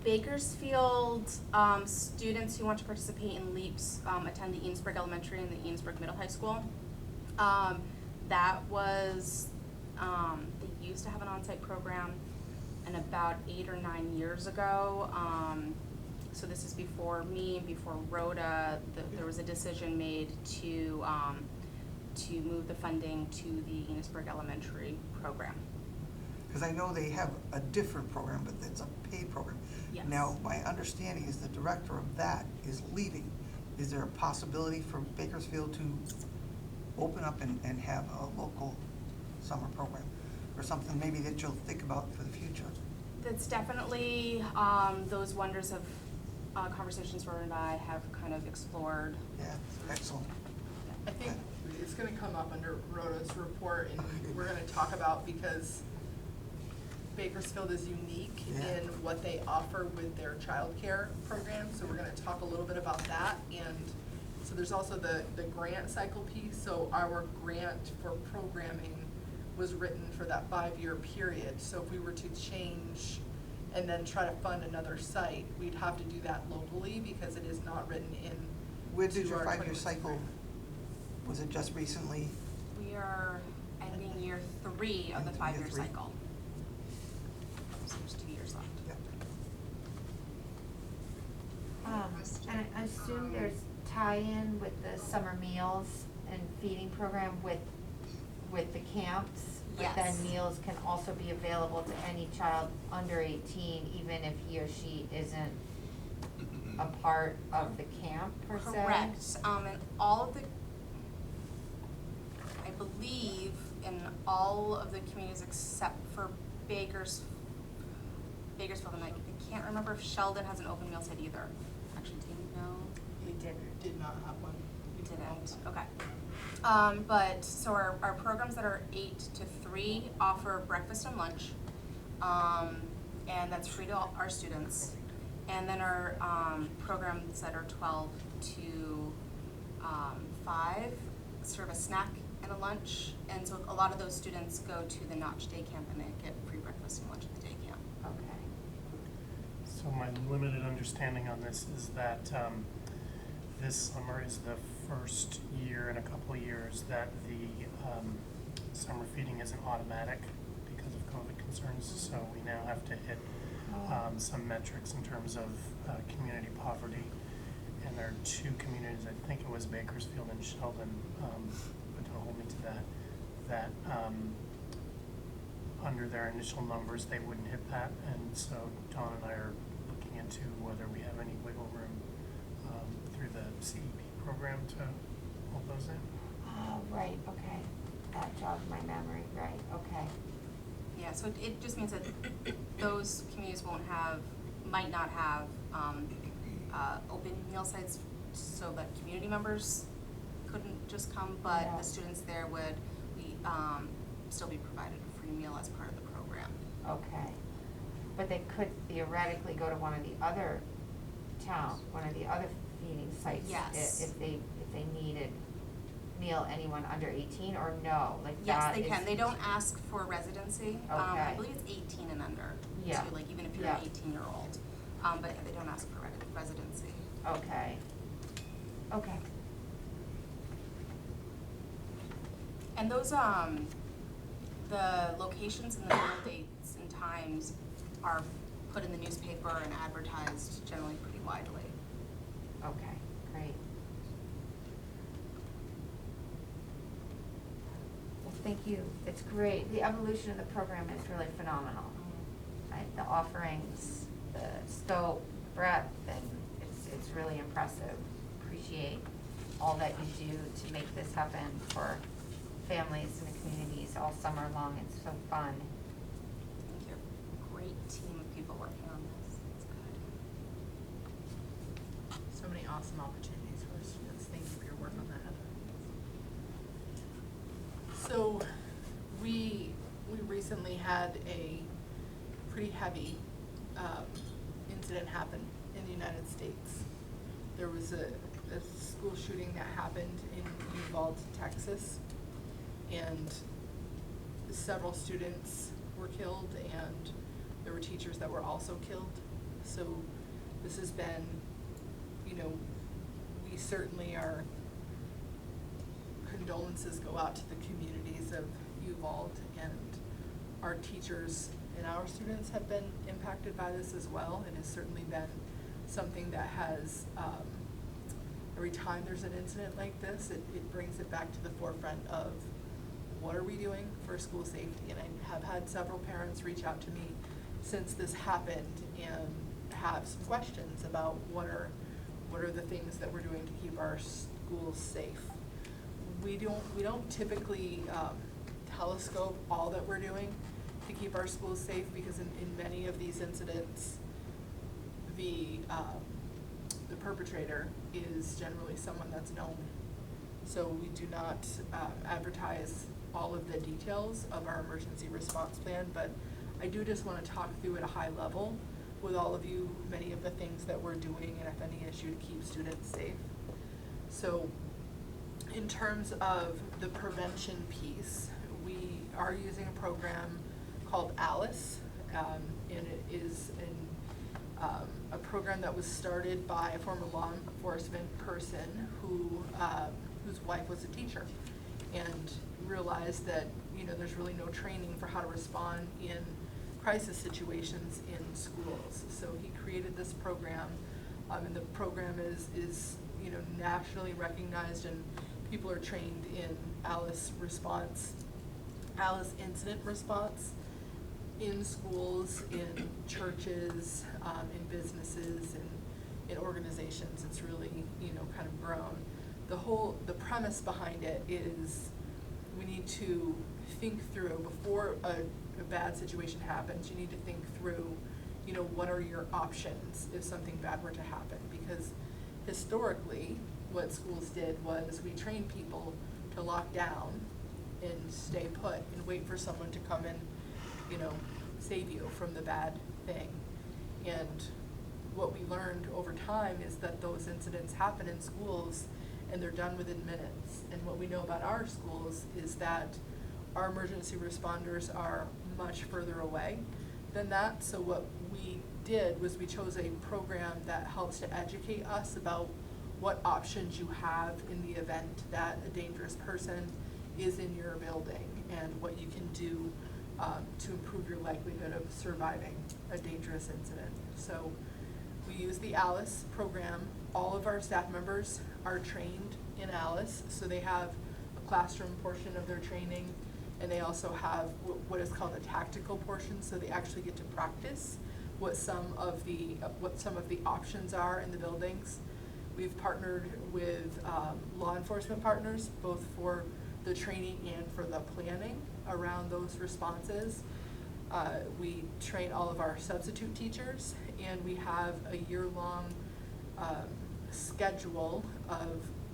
Bakersfield students who want to participate in LEAPS attend the Eansburg Elementary and the Eansburg Middle High School. That was, they used to have an on-site program, and about 8 or 9 years ago, so this is before me, before Rhoda, there was a decision made to move the funding to the Eansburg Elementary program. Because I know they have a different program, but it's a paid program. Yes. Now, my understanding is the director of that is leaving. Is there a possibility for Bakersfield to open up and have a local summer program? Or something maybe that you'll think about for the future? That's definitely those wonders of conversations Rhoda and I have kind of explored. Yeah, excellent. I think it's gonna come up under Rhoda's report, and we're gonna talk about, because Bakersfield is unique Yeah. in what they offer with their childcare program, so we're gonna talk a little bit about that. And so there's also the grant cycle piece. So our grant for programming was written for that 5-year period. So if we were to change and then try to fund another site, we'd have to do that locally, because it is not written in. Where did to your our 5-year 21 cycle, was it just recently? We are ending year 3 of the Ending 5-year year 3. cycle. So there's 2 years left. Yep. And I assume there's tie-in with the summer meals and feeding program with the camps? But then Yes. meals can also be available to any child under 18, even if he or she isn't a part of the camp per se? Correct, and all of the, I believe in all of the communities except for Bakersfield, and I can't remember if Sheldon has an open meal site either. Actually, do you know? We did not have one. We didn't, okay. But, so our programs that are 8 to 3 offer breakfast and lunch, and that's free to all our students. And then our programs that are 12 to 5 serve a snack and a lunch. And so a lot of those students go to the Notch Day Camp, and they get free breakfast and lunch at the day camp. Okay. So my limited understanding on this is that this summer is the first year in a couple of years that the summer feeding isn't automatic because of COVID concerns. So we now have to hit some metrics in terms of community poverty. And there are 2 communities, I think it was Bakersfield and Sheldon, but don't hold me to that under their initial numbers, they wouldn't hit that. And so Dawn and I are looking into whether we have any wiggle room through the CEP program to hold those in. Oh, right, okay. That jogged my memory, right, okay. Yeah, so it just means that those communities might not have open meal sites, so that community members couldn't just come, but Yeah. the students there would still be provided a free meal as part of the program. Okay, but they could theoretically go to one of the other feeding sites? Yes. If they needed meal anyone under 18, or no, like Yes, that they is- can. They don't ask for residency. I Okay. believe it's 18 and under, Yeah. too, like even if you're Yeah. an 18-year-old. But yeah, they don't ask for residency. Okay. Okay. And those, the locations and the meal dates and times are put in the newspaper and advertised generally pretty widely. Okay, great. Well, thank you. It's great. The evolution of the program is really phenomenal. Right? The offerings, the scope, breadth, and it's really impressive. Appreciate all that you do to make this happen for families and the communities all summer long. It's so fun. Thank you. Great team of people working on this. It's good. So many awesome opportunities for our students. Thank you for your work on that, Heather. So we recently had a pretty heavy incident happen in the United States. There was a school shooting that happened in Uvalde, Texas, and several students were killed, and there were teachers that were also killed. So this has been, we certainly are, condolences go out to the communities of Uvalde, and our teachers and our students have been impacted by this as well, and has certainly been something that has, every time there's an incident like this, it brings it back to the forefront of what are we doing for school safety. And I have had several parents reach out to me since this happened and have some questions about what are the things that we're doing to keep our schools safe. We don't typically telescope all that we're doing to keep our schools safe, because in many of these incidents, the perpetrator is generally someone that's known. So we do not advertise all of the details of our emergency response plan, but I do just want to talk through at a high level with all of you many of the things that we're doing, and if any issue, to keep students safe. So in terms of the prevention piece, we are using a program called ALICE, and it is a program that was started by a former law enforcement person whose wife was a teacher, and realized that there's really no training for how to respond in crisis situations in schools. So he created this program, and the program is nationally recognized, and people are trained in ALICE incident response in schools, in churches, in businesses, and in organizations. It's really kind of grown. The premise behind it is we need to think through, before a bad situation happens, you need to think through, what are your options if something bad were to happen? Because historically, what schools did was we trained people to lock down and stay put and wait for someone to come and, save you from the bad thing. And what we learned over time is that those incidents happen in schools and they're done within minutes. And what we know about our schools is that our emergency responders are much further away than that. So what we did was we chose a program that helps to educate us about what options you have in the event that a dangerous person is in your building, and what you can do to improve your likelihood of surviving a dangerous incident. So we use the ALICE program. All of our staff members are trained in ALICE, so they have a classroom portion of their training, and they also have what is called a tactical portion, so they actually get to practice what some of the options are in the buildings. We've partnered with law enforcement partners, both for the training and for the planning around those responses. We train all of our substitute teachers, and we have a year-long schedule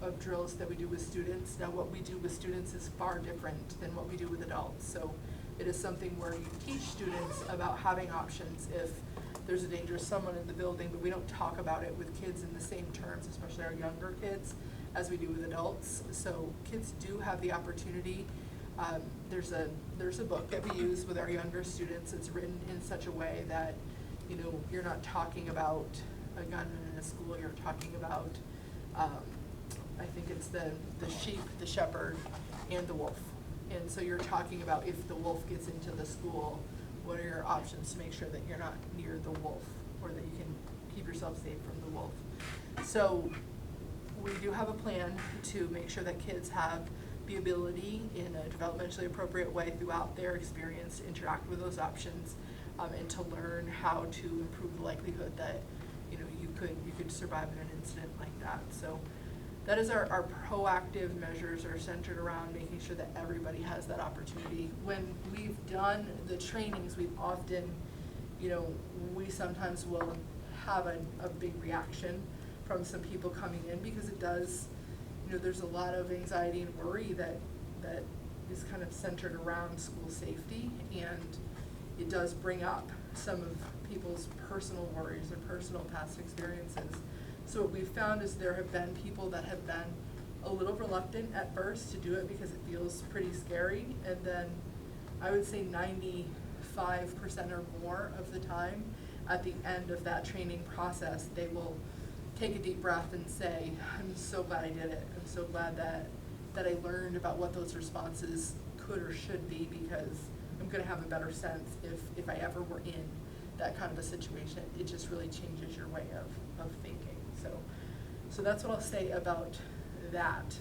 of drills that we do with students. Now, what we do with students is far different than what we do with adults. So It is something where you teach students about having options if there's a dangerous someone in the building, but we don't talk about it with kids in the same terms, especially our younger kids, as we do with adults. So kids do have the opportunity. There's a book that we use with our younger students. It's written in such a way that, you know, you're not talking about a gunman in a school. You're talking about, I think it's the sheep, the shepherd, and the wolf. And so you're talking about if the wolf gets into the school, what are your options to make sure that you're not near the wolf, or that you can keep yourself safe from the wolf. So we do have a plan to make sure that kids have the ability in a developmentally appropriate way throughout their experience to interact with those options, and to learn how to improve the likelihood that, you know, you could survive in an incident like that. So that is our proactive measures are centered around making sure that everybody has that opportunity. When we've done the trainings, we've often, you know, we sometimes will have a big reaction from some people coming in, because it does, you know, there's a lot of anxiety and worry that is kind of centered around school safety, and it does bring up some of people's personal worries or personal past experiences. So what we've found is there have been people that have been a little reluctant at first to do it because it feels pretty scary, and then I would say 95% or more of the time at the end of that training process, they will take a deep breath and say, I'm so glad I did it. I'm so glad that I learned about what those responses could or should be, because I'm gonna have a better sense if I ever were in that kind of a situation. It just really changes your way of thinking. So that's what I'll say about that.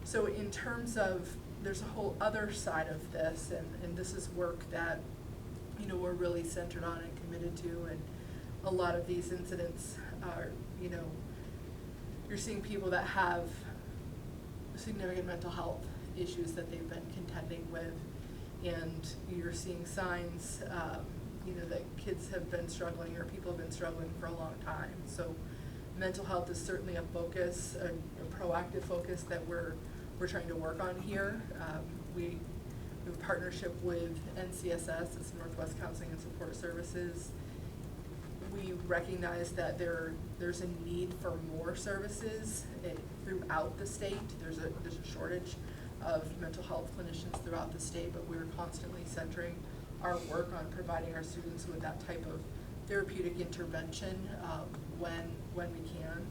So in terms of, there's a whole other side of this, and this is work that, you know, we're really centered on and committed to, and a lot of these incidents are, you know, you're seeing people that have significant mental health issues that they've been contending with, and you're seeing signs, you know, that kids have been struggling or people have been struggling for a long time. So mental health is certainly a focus, a proactive focus that we're trying to work on here. We have a partnership with NCSS, it's Northwest Counseling and Support Services. We recognize that there's a need for more services throughout the state. There's a shortage of mental health clinicians throughout the state, but we're constantly centering our work on providing our students with that type of therapeutic intervention when we can.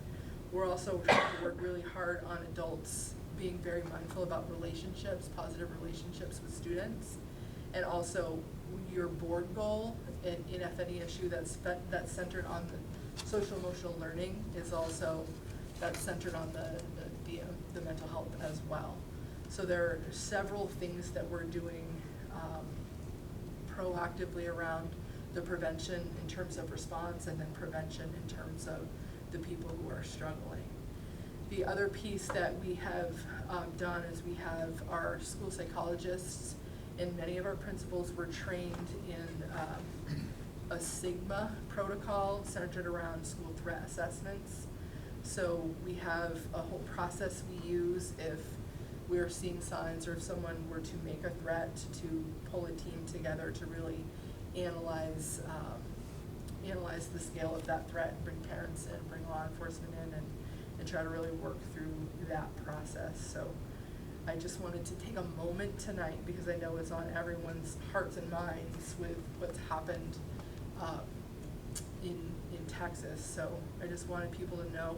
We're also trying to work really hard on adults being very mindful about relationships, positive relationships with students, and also your board goal in FNESU that's centered on the social emotional learning is also that's centered on the mental health as well. So there are several things that we're doing proactively around the prevention in terms of response, and then prevention in terms of the people who are struggling. The other piece that we have done is we have our school psychologists, and many of our principals were trained in a SIGMA protocol centered around school threat assessments. So we have a whole process we use if we're seeing signs, or if someone were to make a threat, to pull a team together to really analyze the scale of that threat, and bring parents in, bring law enforcement in, and try to really work through that process. So I just wanted to take a moment tonight, because I know it's on everyone's hearts and minds with what's happened in Texas. So I just wanted people to know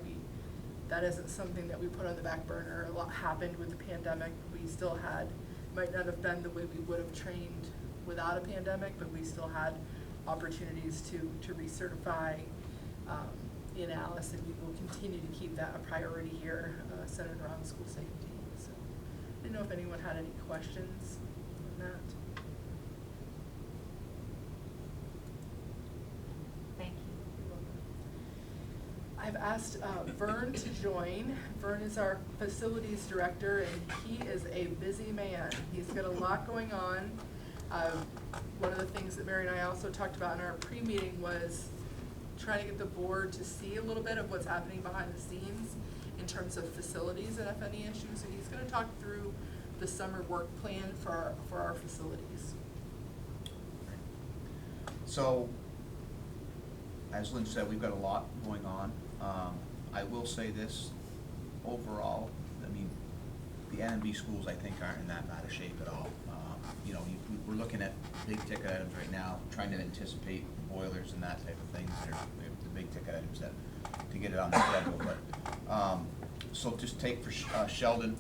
that isn't something that we put on the back burner. A lot happened with the pandemic. We still had, might not have been the way we would have trained without a pandemic, but we still had opportunities to recertify in Alice, and we will continue to keep that a priority here, centered around school safety. So I didn't know if anyone had any questions on that. Thank you. I've asked Vern to join. Vern is our facilities director, and he is a busy man. He's got a lot going on. One of the things that Mary and I also talked about in our pre-meeting was trying to get the board to see a little bit of what's happening behind the scenes in terms of facilities at FNESU. So he's going to talk through the summer work plan for our facilities. So, as Lynn said, we've got a lot going on. I will say this, overall, I mean, the NMV schools, I think, aren't in that bad a shape at all. You know, we're looking at big ticket items right now, trying to anticipate boilers and that type of thing. They're the big ticket items that, to get it on the schedule, but, so just take for Sheldon,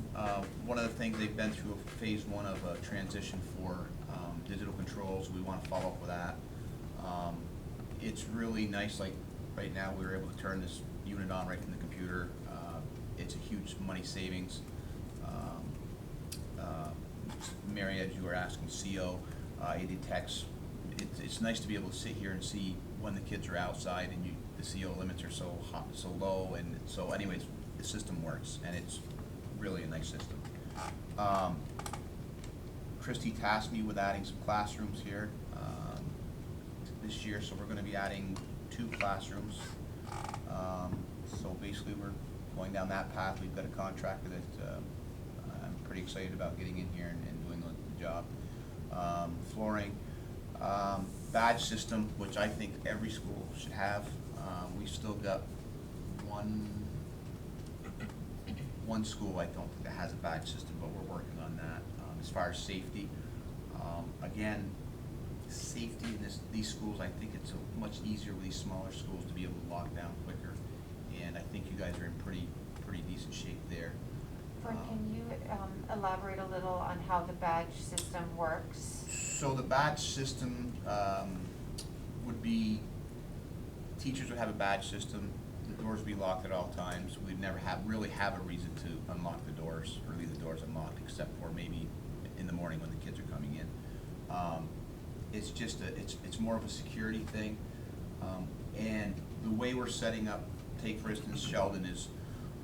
one of the things, they've been through a phase one of a transition for digital controls. We want to follow up with that. It's really nice, like right now we were able to turn this unit on right from the computer. It's a huge money savings. Mary, as you were asking, CO, AD techs, it's nice to be able to sit here and see when the kids are outside and the CO limits are so hot, so low, and so anyways, the system works and it's really a nice system. Christy tasked me with adding some classrooms here this year, so we're going to be adding 2 classrooms. So basically we're going down that path. We've got a contractor that I'm pretty excited about getting in here and doing the job. Flooring, badge system, which I think every school should have. We've still got one school I don't think that has a badge system, but we're working on that. As far as safety, again, safety in these schools, I think it's much easier with these smaller schools to be able to lock down quicker, and I think you guys are in pretty decent shape there. Fred, can you elaborate a little on how the badge system works? So the badge system would be, teachers would have a badge system, the doors would be locked at all times. We'd never really have a reason to unlock the doors or leave the doors unlocked, except for maybe in the morning when the kids are coming in. It's just it's more of a security thing, and the way we're setting up, take for instance Sheldon, is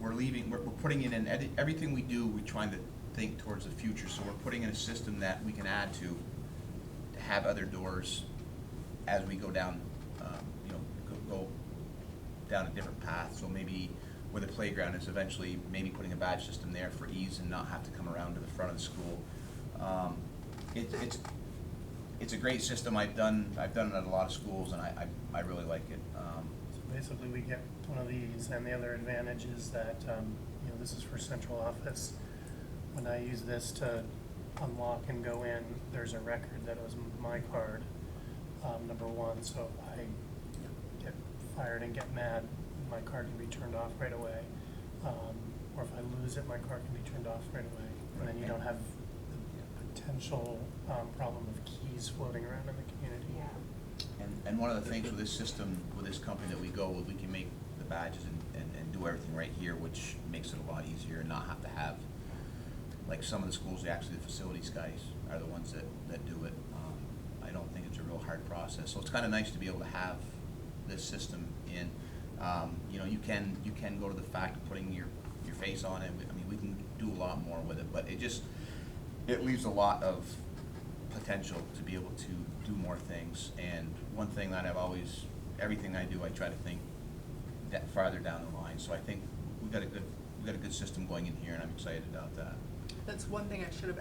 we're putting in everything we do, we're trying to think towards the future. So we're putting in a system that we can add to have other doors as we go down, go down a different path. So maybe where the playground is, eventually maybe putting a badge system there for ease and not have to come around to the front of the school. It's a great system. I've done it at a lot of schools, and I really like it. So basically, we get one of these, and the other advantage is that this is for central office. When I use this to unlock and go in, there's a record that it was my card, number one. So if I get fired and get mad, my card can be turned off right away. Or if I lose it, my card can be turned off right away. And then you don't have the potential problem of keys floating around in the community. Yeah. And one of the things with this system, with this company that we go with, we can make the badges and do everything right here, which makes it a lot easier and not have to have, like some of the schools, actually the facilities guys are the ones that do it. I don't think it's a real hard process. So it's kind of nice to be able to have this system in. You can go to the fact of putting your face on it. I mean, we can do a lot more with it, but it leaves a lot of potential to be able to do more things. And one thing that everything I do, I try to think that farther down the line. So I think we've got a good system going in here, and I'm excited about that. That's one thing I should have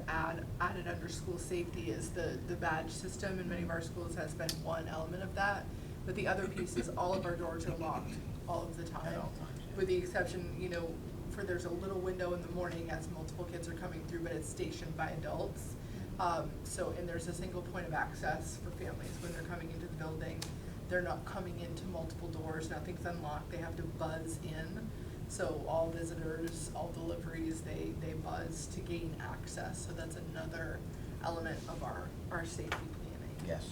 added under school safety is the badge system. In many of our schools has been one element of that, but the other piece is all of our doors are locked all of the time. At all times, yeah. With the exception, there's a little window in the morning as multiple kids are coming through, but it's stationed by adults. And there's a single point of access for families when they're coming into the building. They're not coming into multiple doors, nothing's unlocked, they have to buzz in. So all visitors, all deliveries, they buzz to gain access. So that's another element of our safety planning. Yes.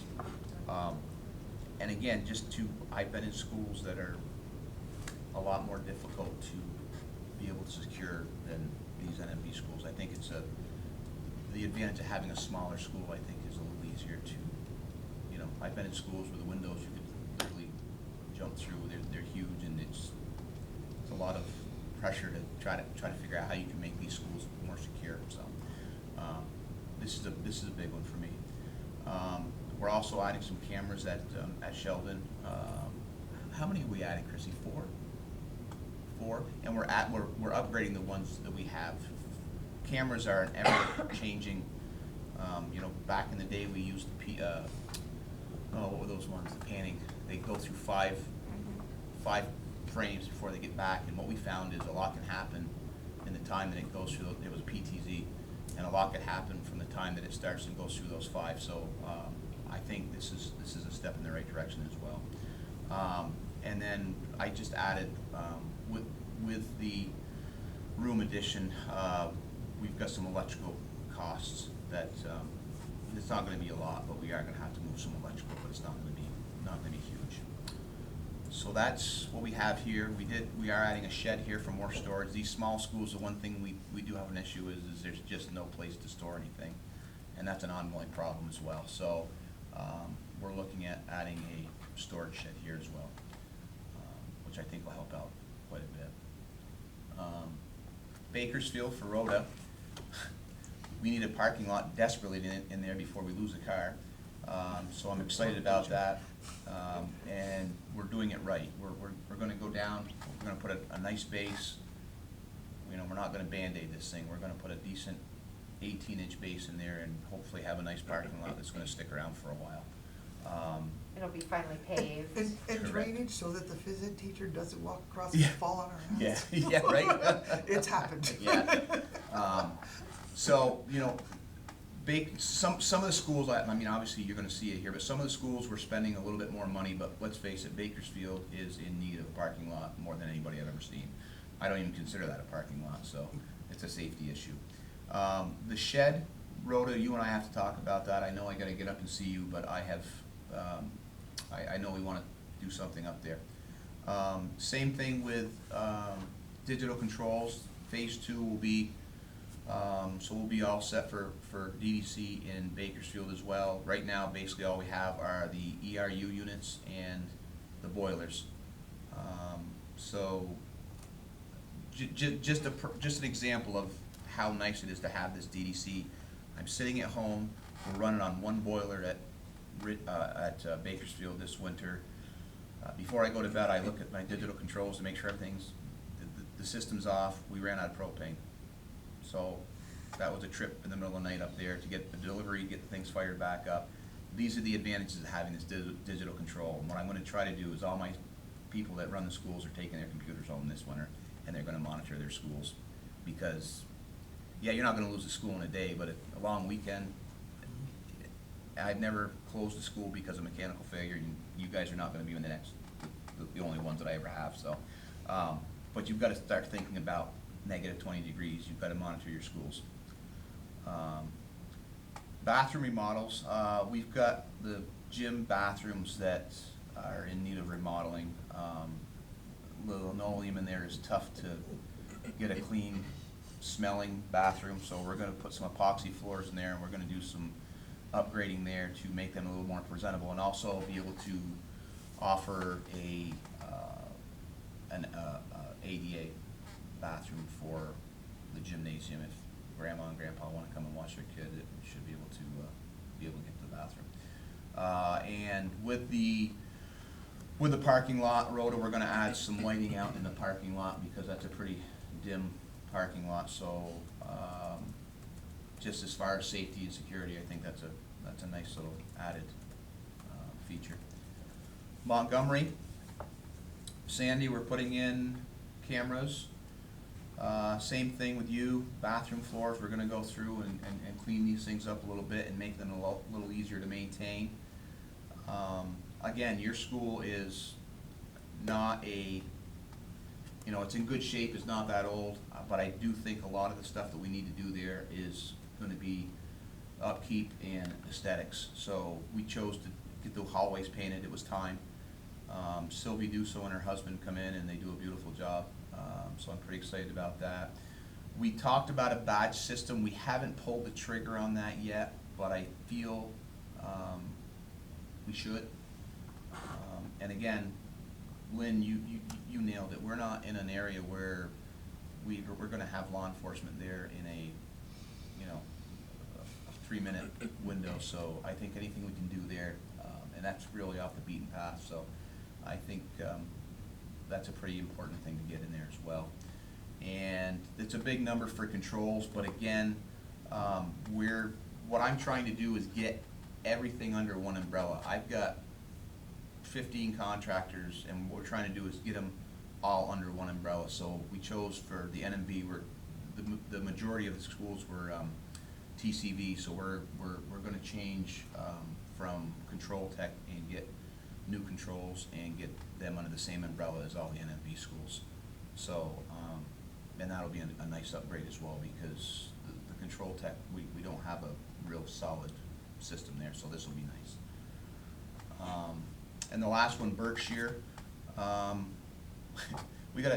And again, I've been in schools that are a lot more difficult to be able to secure than these NMV schools. I think the advantage of having a smaller school, I think, is a little easier to, I've been in schools where the windows you could literally jump through. They're huge, and it's a lot of pressure to try to figure out how you can make these schools more secure. So this is a big one for me. We're also adding some cameras at Sheldon. How many are we adding, Chrissy? 4? And we're upgrading the ones that we have cameras are an ever-changing, you know, back in the day, we used the what were those ones, the panning, they go through five frames before they get back, and what we found is a lot can happen in the time that it goes through, it was PTZ, and a lot could happen from the time that it starts and goes through those five, so, I think this is a step in the right direction as well. And then I just added, with the room addition, we've got some electrical costs that, it's not gonna be a lot, but we are gonna have to move some electrical, but it's not gonna be huge. So that's what we have here. We are adding a shed here for more storage. These small schools, the one thing we do have an issue is there's just no place to store anything. And that's an ongoing problem as well. So, we're looking at adding a storage shed here as well, which I think will help out quite a bit. Bakersfield for Rhoda. We need a parking lot desperately in there before we lose a car. So I'm excited about that. And we're doing it right. We're gonna go down, we're gonna put a nice base. You know, we're not gonna Band-Aid this thing. We're gonna put a decent 18-inch base in there and hopefully have a nice parking lot that's gonna stick around for a while. It'll be finally paved. And Correct. drainage so that the phys ed teacher doesn't walk across Yeah. and fall on her Yeah, hands. yeah, right? It's happened. Yeah. So, you know, some of the schools, I mean, obviously you're gonna see it here, but some of the schools were spending a little bit more money, but let's face it, Bakersfield is in need of a parking lot more than anybody I've ever seen. I don't even consider that a parking lot, so it's a safety issue. The shed, Rhoda, you and I have to talk about that. I know I gotta get up and see you, but I have, I know we wanna do something up there. Same thing with, digital controls. Phase 2 will be, so we'll be all set for DDC in Bakersfield as well. Right now, basically all we have are the ERU units and the boilers. So, just an example of how nice it is to have this DDC. I'm sitting at home, we're running on one boiler at Bakersfield this winter. Before I go to bed, I look at my digital controls to make sure everything's, the system's off. We ran out of propane. So that was a trip in the middle of the night up there to get the delivery, get things fired back up. These are the advantages of having this digital control. And what I'm gonna try to do is all my people that run the schools are taking their computers home this winter, and they're gonna monitor their schools. Because, yeah, you're not gonna lose a school in a day, but a long weekend, I've never closed a school because of mechanical failure. You guys are not gonna be the only ones that I ever have, so. But you've gotta start thinking about negative 20 degrees. You've gotta monitor your schools. Bathroom remodels, we've got the gym bathrooms that are in need of remodeling. The linoleum in there is tough to get a clean smelling bathroom, so we're gonna put some epoxy floors in there, and we're gonna do some upgrading there to make them a little more presentable, and also be able to offer an ADA bathroom for the gymnasium. If grandma and grandpa wanna come and watch their kid, it should be able to get to the bathroom. And with the parking lot, Rhoda, we're gonna add some lighting out in the parking lot because that's a pretty dim parking lot, so, just as far as safety and security, I think that's a nice little added, feature. Montgomery, Sandy, we're putting in cameras. Same thing with you, bathroom floors, we're gonna go through and clean these things up a little bit and make them a little easier to maintain. Again, your school is not it's in good shape, it's not that old, but I do think a lot of the stuff that we need to do there is gonna be upkeep and aesthetics. So we chose to get the hallways painted, it was time. Sylvie Duso and her husband come in and they do a beautiful job, so I'm pretty excited about that. We talked about a badge system. We haven't pulled the trigger on that yet, but I feel we should. And again, Lynn, you nailed it. We're not in an area where we're gonna have law enforcement there in a 3-minute window, so I think anything we can do there, and that's really off the beaten path, so I think that's a pretty important thing to get in there as well. And the it's a big number for controls, but again, what I'm trying to do is get everything under one umbrella. I've got 15 contractors, and what we're trying to do is get them all under one umbrella. So we chose for the NMV, the majority of the schools were TCV, so we're going to change from control tech and get new controls and get them under the same umbrella as all the NMV schools. So, and that'll be a nice upgrade as well, because the control tech, we don't have a real solid system there, so this will be nice. And the last one, Berkshire, we've got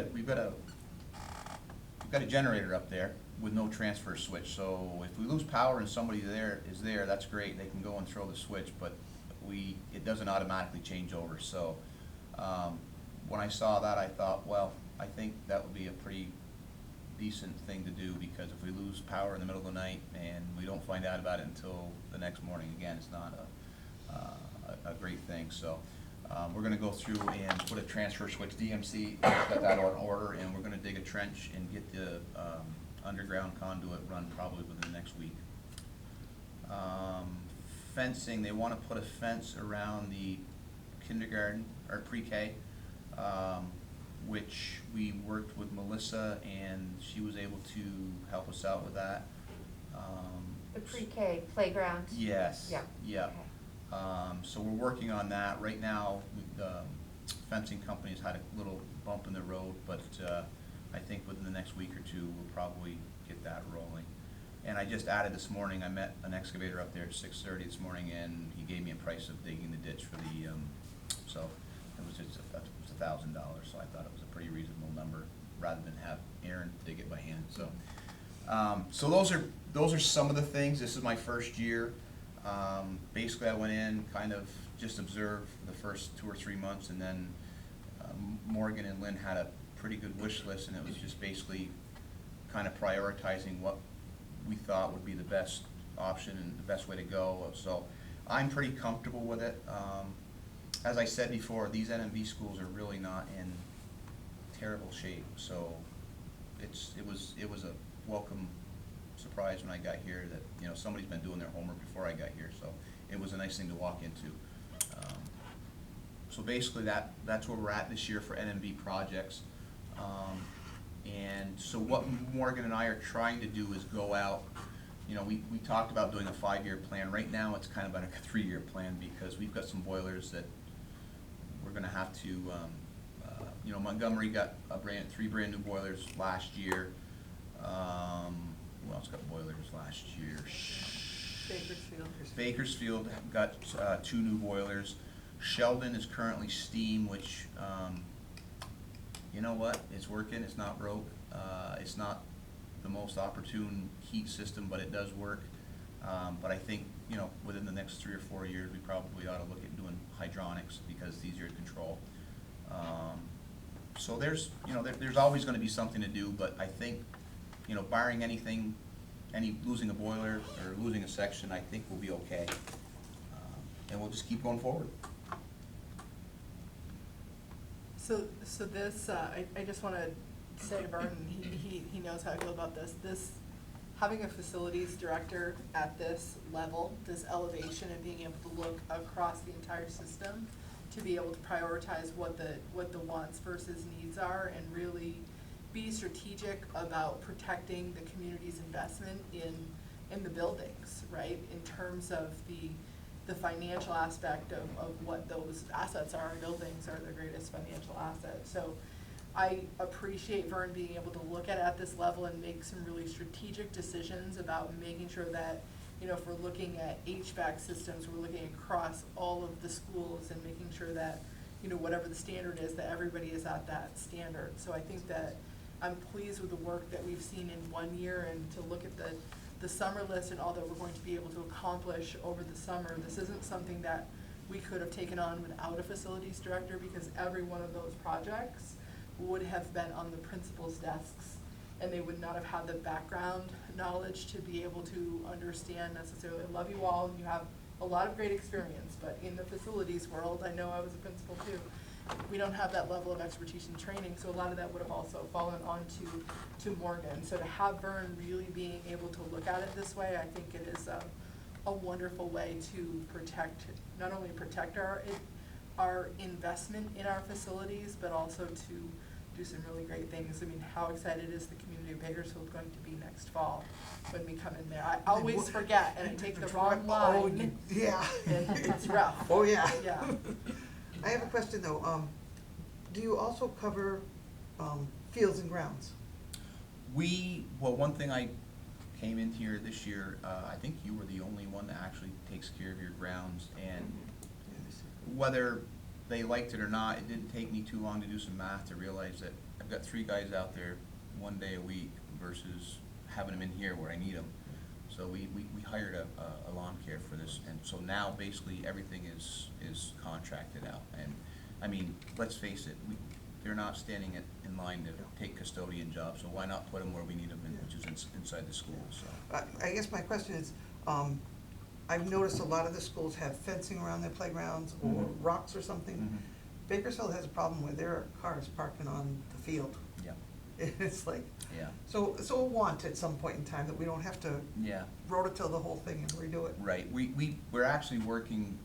a generator up there with no transfer switch, so if we lose power and somebody is there, that's great, they can go and throw the switch, but it doesn't automatically change over. So when I saw that, I thought, well, I think that would be a pretty decent thing to do, because if we lose power in the middle of the night and we don't find out about it until the next morning, again, it's not a great thing. So we're going to go through and put a transfer switch. DMC got that on order, and we're going to dig a trench and get the underground conduit run probably within the next week. Fencing, they want to put a fence around the kindergarten or pre-K, which we worked with Melissa, and she was able to help us out with that. The pre-K playground? Yes. Yeah. Yeah. Okay. So we're working on that. Right now, the fencing company's had a little bump in the road, but I think within the next week or two, we'll probably get that rolling. And I just added this morning, I met an excavator up there at 6:30 this morning, and he gave me a price of digging the ditch for the, so it was just $1,000, so I thought it was a pretty reasonable number, rather than have Aaron dig it by hand. So, so those are some of the things. This is my first year. Basically, I went in, kind of just observed the first 2 or 3 months, and then Morgan and Lynn had a pretty good wish list, and it was just basically kind of prioritizing what we thought would be the best option and the best way to go. So I'm pretty comfortable with it. As I said before, these NMV schools are really not in terrible shape. So it was a welcome surprise when I got here that somebody's been doing their homework before I got here. So it was a nice thing to walk into. So basically that's where we're at this year for NMV projects. And so what Morgan and I are trying to do is go out, we talked about doing a 5-year plan. Right now it's kind of like a 3-year plan, because we've got some boilers that we're going to have to, Montgomery got 3 brand new boilers last year. Who else got boilers last year? Bakersfield got 2 new boilers. Sheldon is currently steam, which you know what? It's working. It's not broke. It's not the most opportune heat system, but it does work. But I think within the next 3 or 4 years, we probably ought to look at doing hydronics, because it's easier to control. So there's always going to be something to do, but I think barring anything, losing a boiler or losing a section, I think we'll be okay, and we'll just keep going forward. So this, I just want to say, Vernon, he knows how I feel about this. Having a facilities director at this level, this elevation, and being able to look across the entire system to be able to prioritize what the wants versus needs are, and really be strategic about protecting the community's investment in the buildings, right? In terms of the financial aspect of what those assets are. Buildings are the greatest financial asset. So I appreciate Vern being able to look at this level and make some really strategic decisions about making sure that, if we're looking at HVAC systems, we're looking across all of the schools and making sure that, whatever the standard is, that everybody is at that standard. So I think that I'm pleased with the work that we've seen in 1 year, and to look at the summer list and all that we're going to be able to accomplish over the summer. This isn't something that we could have taken on without a facilities director, because every one of those projects would have been on the principal's desks, and they would not have had the background knowledge to be able to understand necessarily. I love you all, and you have a lot of great experience, but in the facilities world, I know I was a principal too, we don't have that level of expertise and training, so a lot of that would have also fallen onto Morgan. So to have Vern really being able to look at it this way, I think it is a wonderful way to protect, not only protect our investment in our facilities, but also to do some really great things. I mean, how excited is the community of Bakersfield going to be next fall when we come in there? I always forget, and I take the wrong Oh, line, yeah. and it's rough. Oh, yeah. Yeah. I have a question though. Do you also cover, fields and grounds? Well, one thing I came in here this year, I think you were the only one that actually takes care of your grounds, and whether they liked it or not, it didn't take me too long to do some math to realize that I've got 3 guys out there 1 day a week versus having them in here where I need them. So we hired a lawn care for this, and so now basically everything is contracted out. And I mean, let's face it, they're not standing in line to take custodian jobs, so why not put them where we need them, which is inside the school, so. I guess my question is, I've noticed a lot of the schools have fencing around their playgrounds or Mhm. rocks or something. Mhm. Bakersfield has a problem where there are cars parking on the field. Yeah, It's like, yeah, so a want at some point in time that we don't have to yeah. rototill the whole thing and redo it. Right, we're actually working,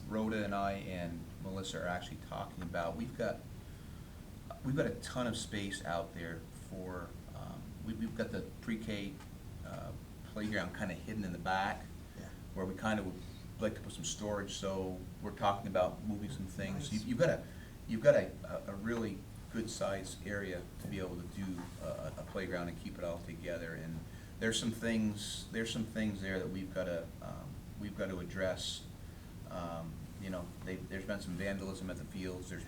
Rhoda and I and Melissa are actually talking about, we've got a ton of space out there for, we've got the pre-K playground kind of hidden in the back, Yeah. where we kind of would like to put some storage, so we're talking about moving some things. Nice. You've got a really good sized area to be able to do a playground and keep it all together, and there's some things there that we've got to address. You know, there's been some vandalism at the fields, there's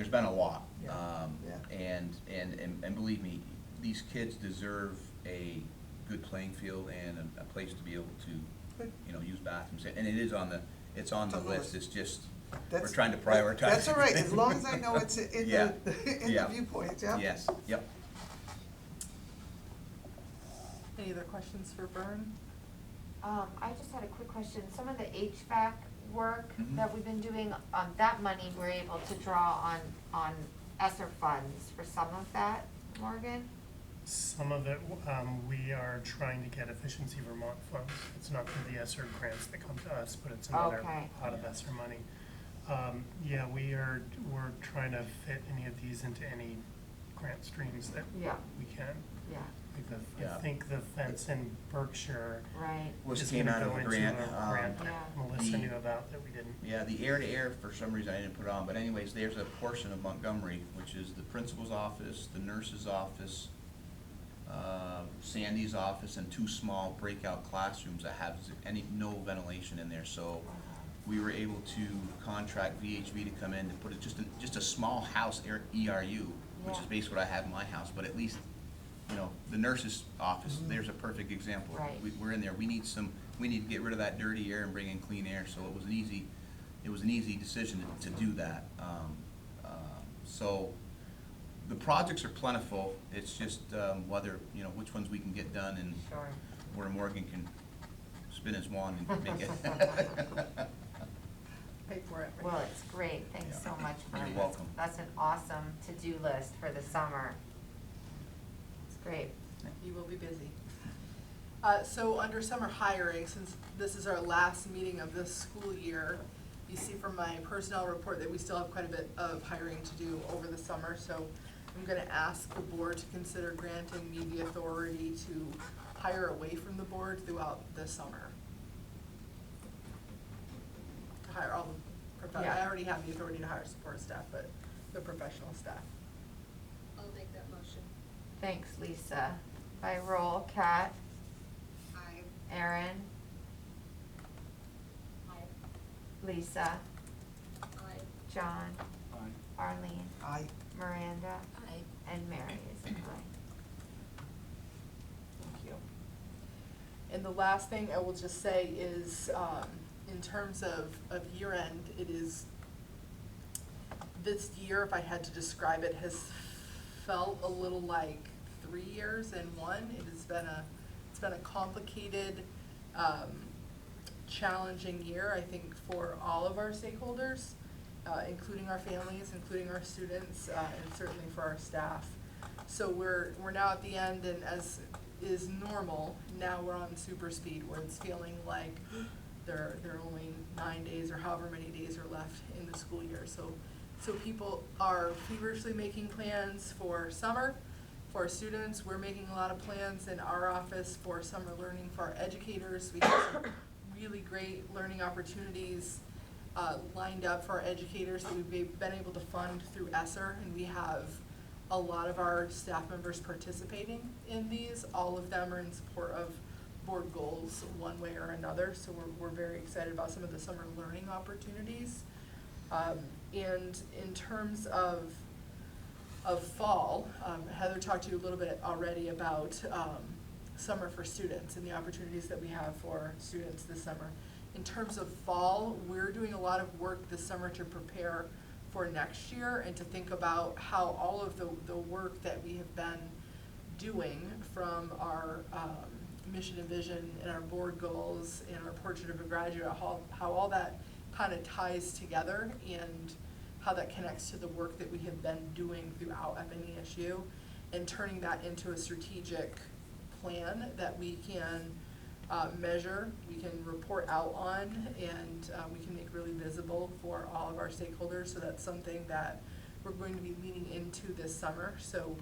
been a lot. Yeah. Yeah. And believe me, these kids deserve a good playing field and a place to be able to, Good. you know, use bathrooms, and it is on the list, it's just, we're That's- trying to prioritize. That's all right, as long as I know it's in Yeah. the Yeah. viewpoint, yeah? Yes, yep. Any other questions for Vern? I just had a quick question. Some of the HVAC work Mhm. that we've been doing, that money, we're able to draw on ESSER funds for some of that, Morgan? Some of it, we are trying to get Efficiency Vermont funds. It's not through the ESSER grants that come to us, but it's another Okay. pot of ESSER money. Yeah, we're trying to fit any of these into any grant streams that Yeah. we can. Yeah, I Yeah. think the fence in Berkshire right. Was is came gonna out of go a into grant. a grant Yeah. that Melissa The- knew about that we didn't. Yeah, the air-to-air, for some reason I didn't put it on, but anyways, there's a portion of Montgomery, which is the principal's office, the nurse's office, Sandy's office, and 2 small breakout classrooms that have no ventilation in there, so we were able to contract VHV to come in to put just a small house ERU, which is Yeah. basically what I have in my house, but at least, you know, the nurse's office, there's a perfect example. Right. We're in there, we need to get rid of that dirty air and bring in clean air, so it was an easy decision to do that. So the projects are plentiful, it's just whether, you know, which ones we can get done and Sure. where Morgan can spin his wand and make it. Pay for it. Well, it's great. Thanks Yeah. so much, Vern. You're welcome. That's an awesome to-do list for the summer. It's great. You will be busy. So under summer hiring, since this is our last meeting of this school year, you see from my personnel report that we still have quite a bit of hiring to do over the summer. So I'm gonna ask the board to consider granting me the authority to hire away from the board throughout the summer. To hire all the, Yeah. I already have the authority to hire support staff, but the professional staff. I'll make that motion. Thanks, Lisa. By roll, Kat, Aye. Erin, Aye. Lisa, Aye. John, Arlene, I, Miranda, Aye. and Mary is an aye. Thank you. And the last thing I will just say is, in terms of year end, it is, this year, if I had to describe it, has felt a little like 3 years in one. It's been a complicated, challenging year, I think, for all of our stakeholders. including our families, including our students, and certainly for our staff. So we're now at the end, and as is normal, now we're on super speed, where it's feeling like there are only 9 days or however many days are left in the school year. So people are feverishly making plans for summer. For our students, we're making a lot of plans in our office for summer learning for our educators. We have some really great learning opportunities lined up for our educators that we've been able to fund through ESSER, and we have a lot of our staff members participating in these. All of them are in support of board goals one way or another, so we're very excited about some of the summer learning opportunities. And in terms of fall, Heather talked to you a little bit already about summer for students and the opportunities that we have for students this summer. In terms of fall, we're doing a lot of work this summer to prepare for next year and to think about how all of the work that we have been doing from our mission and vision and our board goals and our portrait of a graduate, how all that kind of ties together and how that connects to the work that we have been doing throughout FNESU, and turning that into a strategic plan that we can measure, we can report out on, and we can make really visible for all of our stakeholders. So that's something that we're going to be leaning into this summer. So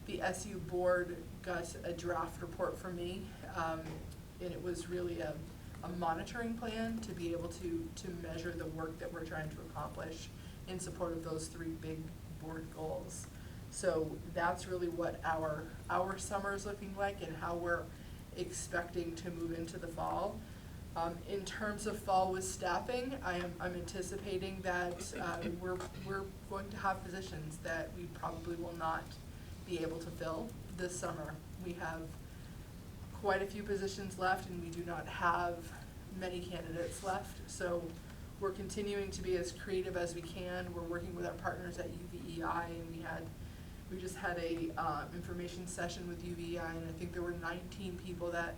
the SU board got a draft report from me, and it was really a monitoring plan to be able to measure the work that we're trying to accomplish in support of those 3 big board goals. So that's really what our summer is looking like and how we're expecting to move into the fall. In terms of fall with staffing, I'm anticipating that we're going to have positions that we probably will not be able to fill this summer. We have quite a few positions left, and we do not have many candidates left. So we're continuing to be as creative as we can. We're working with our partners at UVEI, and we just had a information session with UVEI, and I think there were 19 people that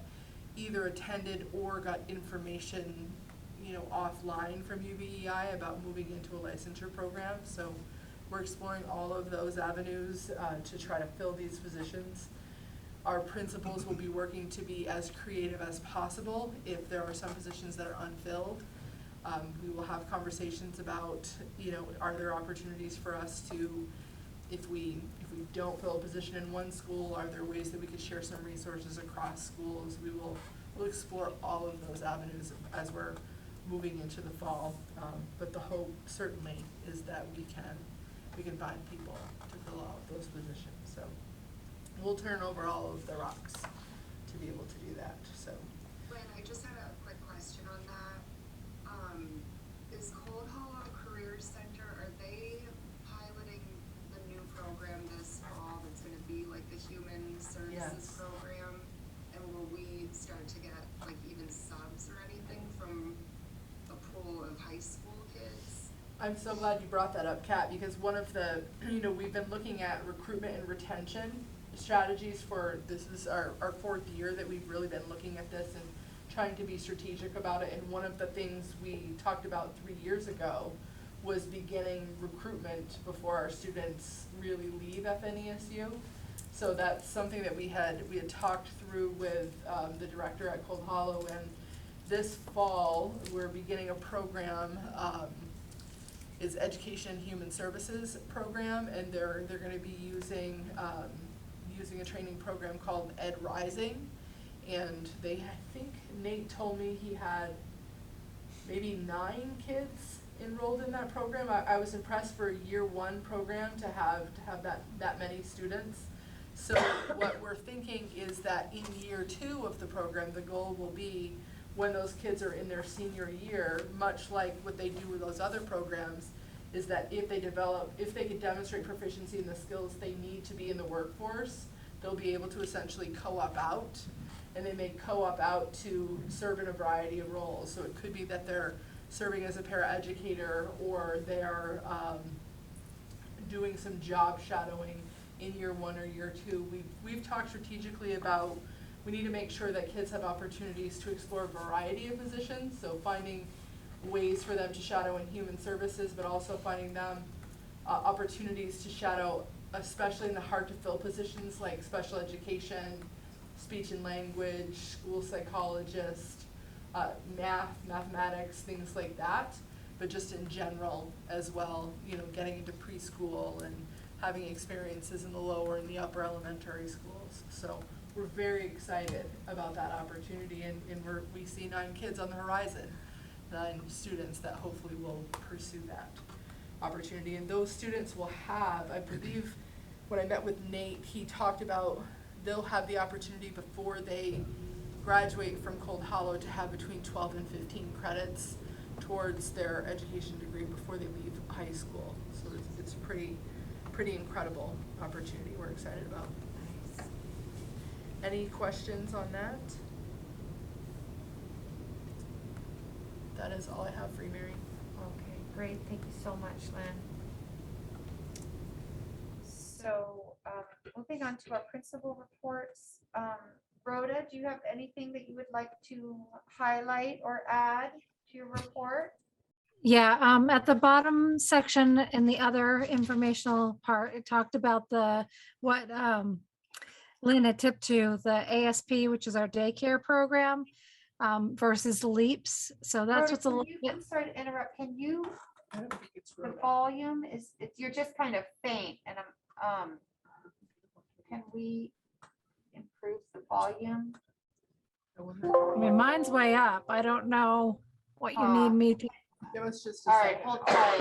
either attended or got information, offline from UVEI about moving into a licensure program. So we're exploring all of those avenues to try to fill these positions. Our principals will be working to be as creative as possible if there are some positions that are unfilled. We will have conversations about, are there opportunities for us to, if we don't fill a position in one school, are there ways that we could share some resources across schools? We'll explore all of those avenues as we're moving into the fall. But the hope certainly is that we can find people to fill all of those positions. So we'll turn over all of the rocks to be able to do that. So. Lynn, I just had a quick question on that. Is Cold Hollow Career Center, are they piloting the new program this fall that's going to be like the Human Services Yes. program? And will we start to get like even subs or anything from a pool of high school kids? I'm so glad you brought that up, Kat, because one of the, we've been looking at recruitment and retention strategies for, this is our 4th year that we've really been looking at this and trying to be strategic about it. And one of the things we talked about 3 years ago was beginning recruitment before our students really leave FNESU. So that's something that we had talked through with the director at Cold Hollow, and this fall we're beginning a program, is Education Human Services program, and they're going to be using a training program called Ed Rising, and I think Nate told me he had maybe 9 kids enrolled in that program. I was impressed for a year 1 program to have that many students. So what we're thinking is that in year 2 of the program, the goal will be when those kids are in their senior year, much like what they do with those other programs, is that if they can demonstrate proficiency in the skills they need to be in the workforce, they'll be able to essentially co-op out, and they may co-op out to serve in a variety of roles. So it could be that they're serving as a paraeducator, or they're doing some job shadowing in year 1 or year 2. We've talked strategically about, we need to make sure that kids have opportunities to explore a variety of positions, so finding ways for them to shadow in human services, but also finding them opportunities to shadow, especially in the hard to fill positions like special education, speech and language, school psychologist, mathematics, things like that, but just in general as well, you know, getting into preschool and having experiences in the lower and the upper elementary schools. So we're very excited about that opportunity, and we see 9 kids on the horizon, 9 students that hopefully will pursue that opportunity. And those students will have, I believe, when I met with Nate, he talked about they'll have the opportunity before they graduate from Cold Hollow to have between 12 and 15 credits towards their education degree before they leave high school. So it's pretty incredible opportunity we're excited about. Any questions on that? That is all I have for you, Mary. Okay, great, thank you so much, Lynn. So, moving on to our principal reports. Rhoda, do you have anything that you would like to highlight or add to your report? Yeah, at the bottom section in the other informational part, it talked about what Lynn had tipped to, the ASP, which is our daycare program, versus LEAPS. So that's Rhoda, what's a can little you- bit. I'm sorry to interrupt, can you, I don't think it's the Rhoda. volume is, you're just kind of faint, and can we improve the volume? I mean, mine's way up. I don't know what you need me to. Give us just a All right, second. hold tight.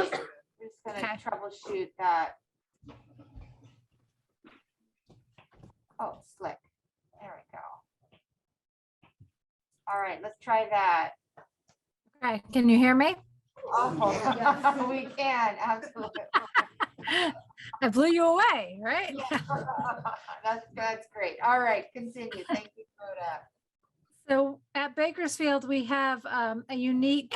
We're just gonna Okay. troubleshoot that. Oh, slick. There we go. All right, let's try that. Okay, can you hear me? Oh, we can, absolutely. I blew you away, right? That's great. All right, continue. Thank you, Rhoda. So at Bakersfield, we have a unique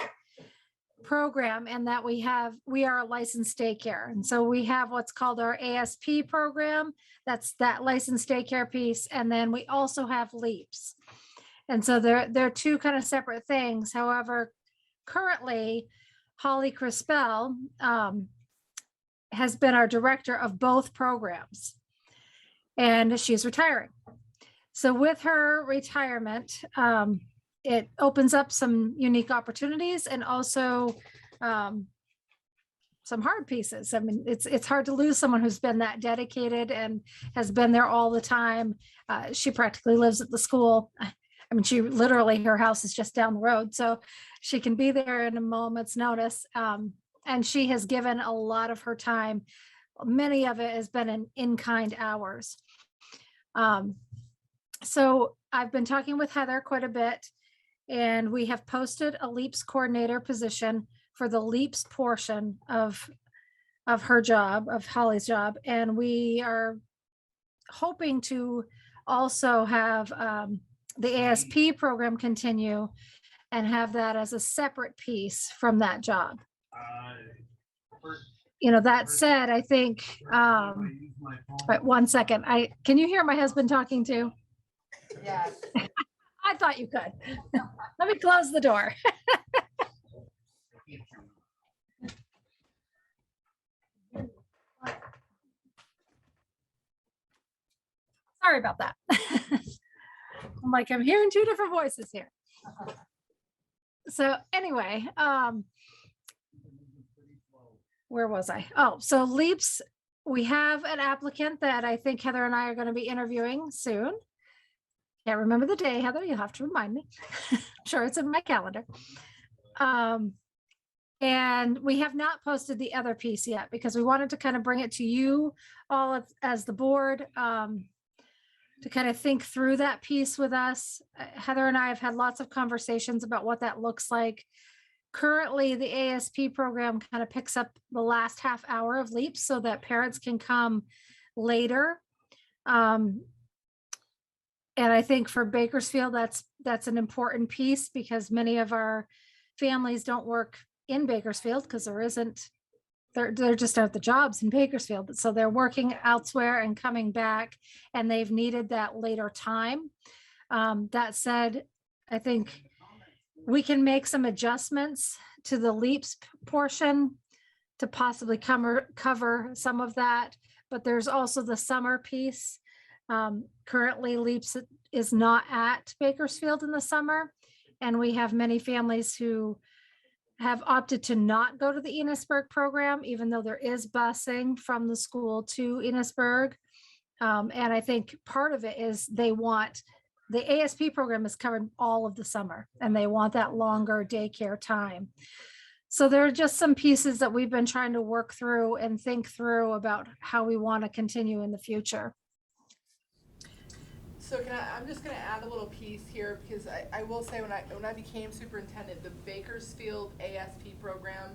program in that we are a licensed daycare. And so we have what's called our ASP program. That's that licensed daycare piece. And then we also have LEAPS. And so they're 2 kind of separate things. However, currently, Holly Crispell has been our director of both programs, and she's retiring. So with her retirement, it opens up some unique opportunities and also some hard pieces. I mean, it's hard to lose someone who's been that dedicated and has been there all the time. She practically lives at the school. I mean, she literally, her house is just down the road, so she can be there in a moment's notice. And she has given a lot of her time. Many of it has been in kind hours. So I've been talking with Heather quite a bit, and we have posted a LEAPS coordinator position for the LEAPS portion of her job, of Holly's job. And we are hoping to also have the ASP program continue and have that as a separate piece from that job. You know, that said, I think, wait, 1 second. Can you hear my husband talking too? Yes. I thought you could. Let me close the door. Sorry about that. I'm like, I'm hearing 2 different voices here. So anyway, where was I? Oh, so LEAPS, we have an applicant that I think Heather and I are going to be interviewing soon. Can't remember the day, Heather, you'll have to remind me. I'm sure it's in my calendar. And we have not posted the other piece yet because we wanted to kind of bring it to you all as the board to kind of think through that piece with us. Heather and I have had lots of conversations about what that looks like. Currently, the ASP program kind of picks up the last half hour of LEAPS so that parents can come later. And I think for Bakersfield, that's an important piece because many of our families don't work in Bakersfield because there just aren't the jobs in Bakersfield. So they're working elsewhere and coming back, and they've needed that later time. That said, I think we can make some adjustments to the LEAPS portion to possibly cover some of that, but there's also the summer piece. Currently, LEAPS is not at Bakersfield in the summer, and we have many families who have opted to not go to the Enosburg program, even though there is busing from the school to Enosburg. And I think part of it is they want, the ASP program is covered all of the summer, and they want that longer daycare time. So there are just some pieces that we've been trying to work through and think through about how we want to continue in the future. So I'm just gonna add a little piece here, because I will say when I became superintendent, the Bakersfield ASP program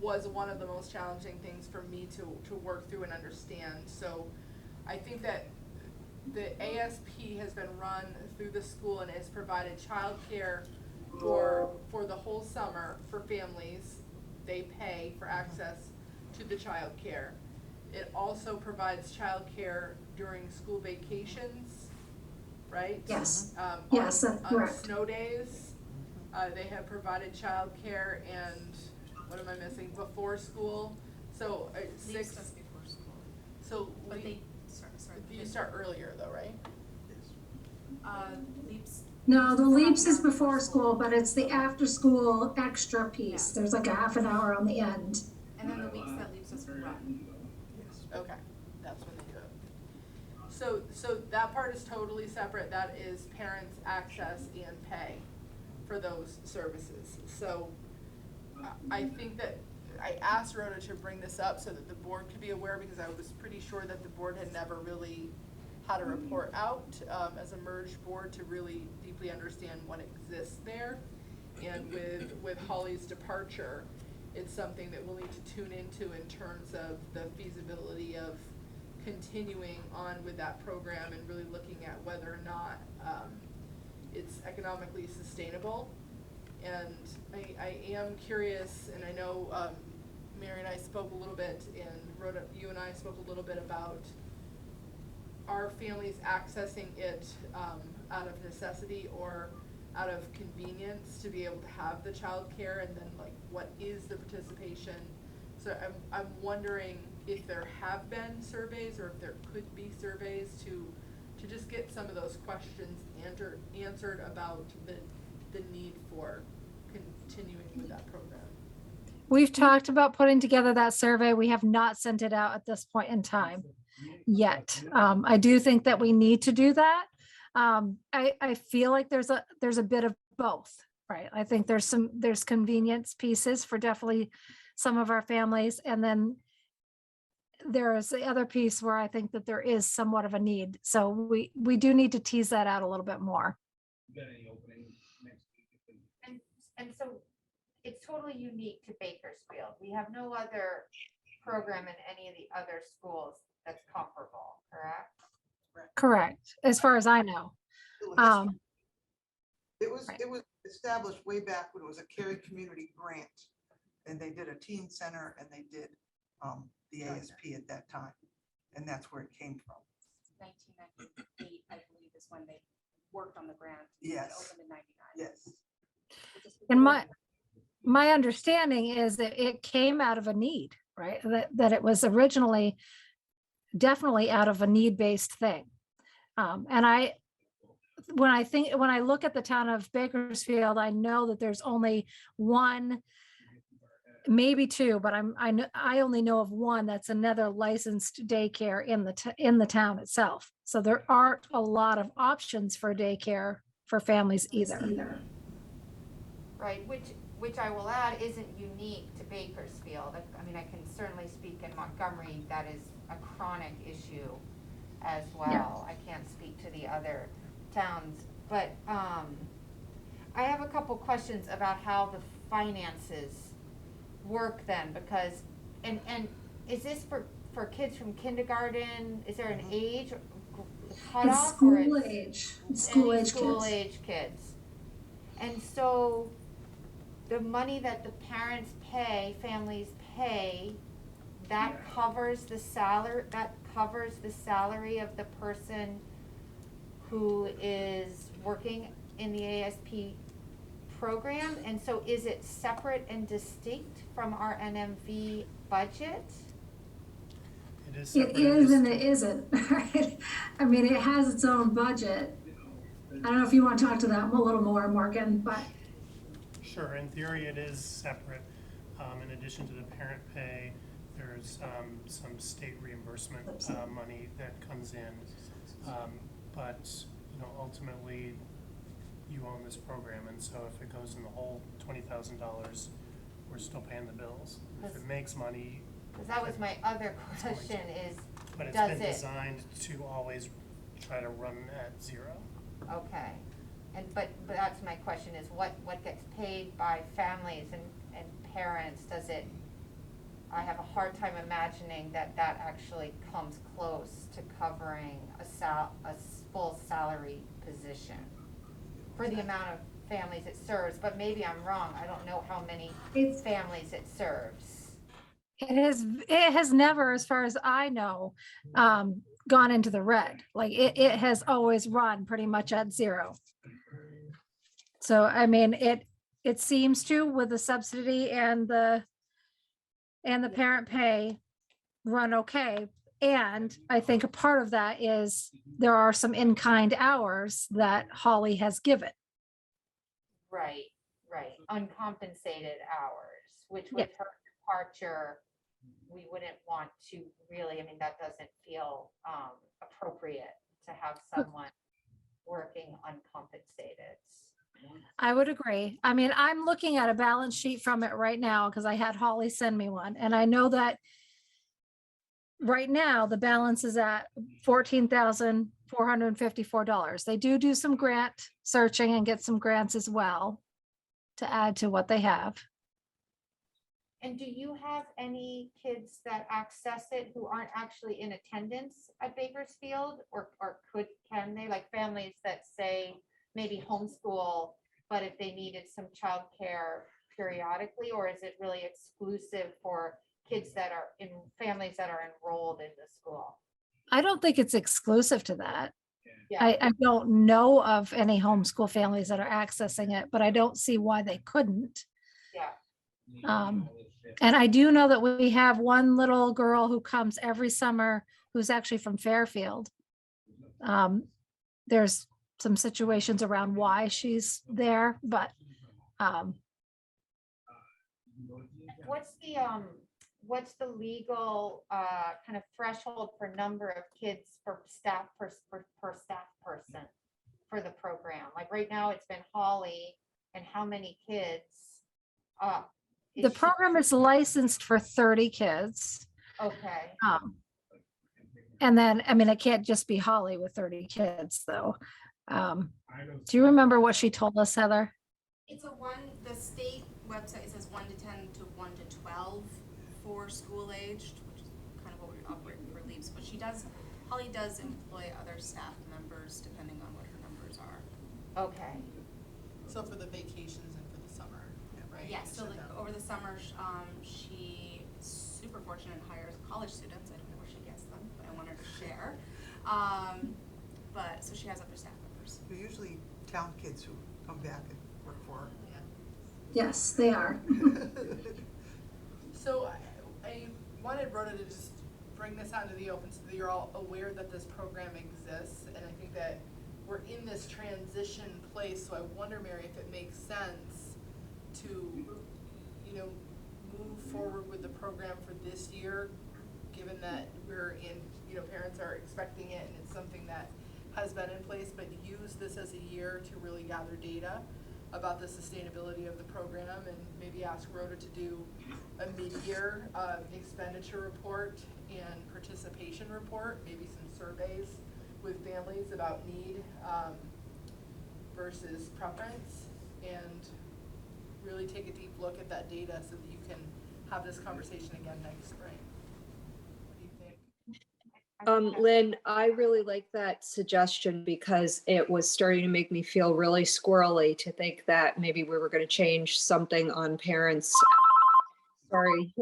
was one of the most challenging things for me to work through and understand. So I think that the ASP has been run through the school and has provided childcare for the whole summer for families. They pay for access to the childcare. It also provides childcare during school vacations, right? Yes. Yes, that's correct. On snow days, they have provided childcare, and what am I missing? Before school. So Leaves us before school. So But we- sorry. you start earlier though, right? Leaps. No, the LEAPS is Half an hour before school, but it's the after-school extra piece. Yeah. There's like a half an hour on the end. And then the weeks that leaves us run. Okay, that's when they do it. So that part is totally separate. That is parents' access and pay for those services. So I think that I asked Rhoda to bring this up so that the board could be aware, because I was pretty sure that the board had never really had a report out as a merged board to really deeply understand what exists there. And with Holly's departure, it's something that we'll need to tune into in terms of the feasibility of continuing on with that program and really looking at whether or not it's economically sustainable. And I am curious, and I know Mary and I spoke a little bit, and Rhoda, you and I spoke a little bit about are families accessing it out of necessity or out of convenience to be able to have the childcare, and then like what is the participation? So I'm wondering if there have been surveys or if there could be surveys to just get some of those questions answered about the need for continuing with that program. We've talked about putting together that survey. We have not sent it out at this point in time yet. I do think that we need to do that. I feel like there's a bit of both, right? I think there's convenience pieces for definitely some of our families. And then there is the other piece where I think that there is somewhat of a need. So we do need to tease that out a little bit more. And so it's totally unique to Bakersfield. We have no other program in any of the other schools that's comparable, correct? Correct, as far as I know. It was Right. it was established way back when it was a Cary Community Grant, and they did a teen center, and they did the ASP at that time, and that's where it came from. 1998, I believe, is when they worked on the grant. Yes. It opened in 99. Yes. And my understanding is that it came out of a need, right? That it was originally definitely out of a need-based thing. And when I look at the town of Bakersfield, I know that there's only one, maybe two, but I only know of one that's another licensed daycare in the town itself. So there aren't a lot of options for daycare for families either. Right, which I will add isn't unique to Bakersfield. I mean, I can certainly speak in Montgomery, that is a chronic issue as well. I can't speak to the other towns, but I have a couple questions about how the finances work then, because, and is this for kids from kindergarten? Is there an age cutoff? Or age. School age kids. And so the money that the parents pay, families pay, that covers the salary of the person who is working in the ASP program, and so is it separate and distinct from our NMV budget? It is It separate and is and it distinct. isn't, right? I mean, it has its own budget. I don't know if you want to talk to that a little more, Morgan, but Sure, in theory, it is separate. In addition to the parent pay, there's some state reimbursement money that comes in. But, you know, ultimately, you own this program, and so if it goes in the hole, $20,000, we're still paying the bills. If it makes money, Because that was my other question is, but it's does been it? designed to always try to run at zero. Okay, and, but that's my question is what gets paid by families and parents, does it, I have a hard time imagining that actually comes close to covering a full salary position for the amount of families it serves, but maybe I'm wrong, I don't know how many families it serves. it has never, as far as I know, gone into the red. Like it has always run pretty much at zero. So, I mean, it seems to, with the subsidy and the parent pay, run okay. And I think a part of that is there are some in-kind hours that Holly has given. Right, uncompensated hours, which Yeah. with her departure, we wouldn't want to really, I mean, that doesn't feel appropriate to have someone working uncompensated. I would agree. I mean, I'm looking at a balance sheet from it right now because I had Holly send me one. And I know that right now the balance is at $14,454. They do some grant searching and get some grants as well to add to what they have. And do you have any kids that access it who aren't actually in attendance at Bakersfield, or can they, like families that say maybe homeschool, but if they needed some childcare periodically, or is it really exclusive for kids that are in families that are enrolled in the school? I don't think it's exclusive to that. Yeah, I don't know of any homeschool families that are accessing it, but I don't see why they couldn't. yeah. And I do know that we have one little girl who comes every summer who's actually from Fairfield. There's some situations around why she's there, but what's the legal kind of threshold for number of kids per staff per staff person for the program? Like right now, it's been Holly, and how many kids? the program is licensed for 30 kids. Okay. And then, I mean, it can't just be Holly with 30 kids though. Do you remember what she told us, Heather? It's the state website says 1 to 10 to 1 to 12 for school aged, which is kind of what we operate for leaves, but Holly does employ other staff members depending on what her numbers are. Okay. So for the vacations and for the summer, right? Yes, so like over the summer, she super fortunate hires college students. I don't know where she gets them, but I want her to share. But so she has other staff members. They're usually town kids who come back and work for her. Yes, they are. So I wanted Rhoda to just bring this out into the open so that you're all aware that this program exists. And I think that we're in this transition place. So I wonder, Mary, if it makes sense to, move forward with the program for this year, given that we're in, parents are expecting it and it's something that has been in place, but use this as a year to really gather data about the sustainability of the program, and maybe ask Rhoda to do a mid-year expenditure report and participation report, maybe some surveys with families about need versus preference, and really take a deep look at that data so that you can have this conversation again next spring. What do you think? Lynn, I really like that suggestion because it was starting to make me feel really squirrely to think that maybe we were going to change something on parents. Sorry,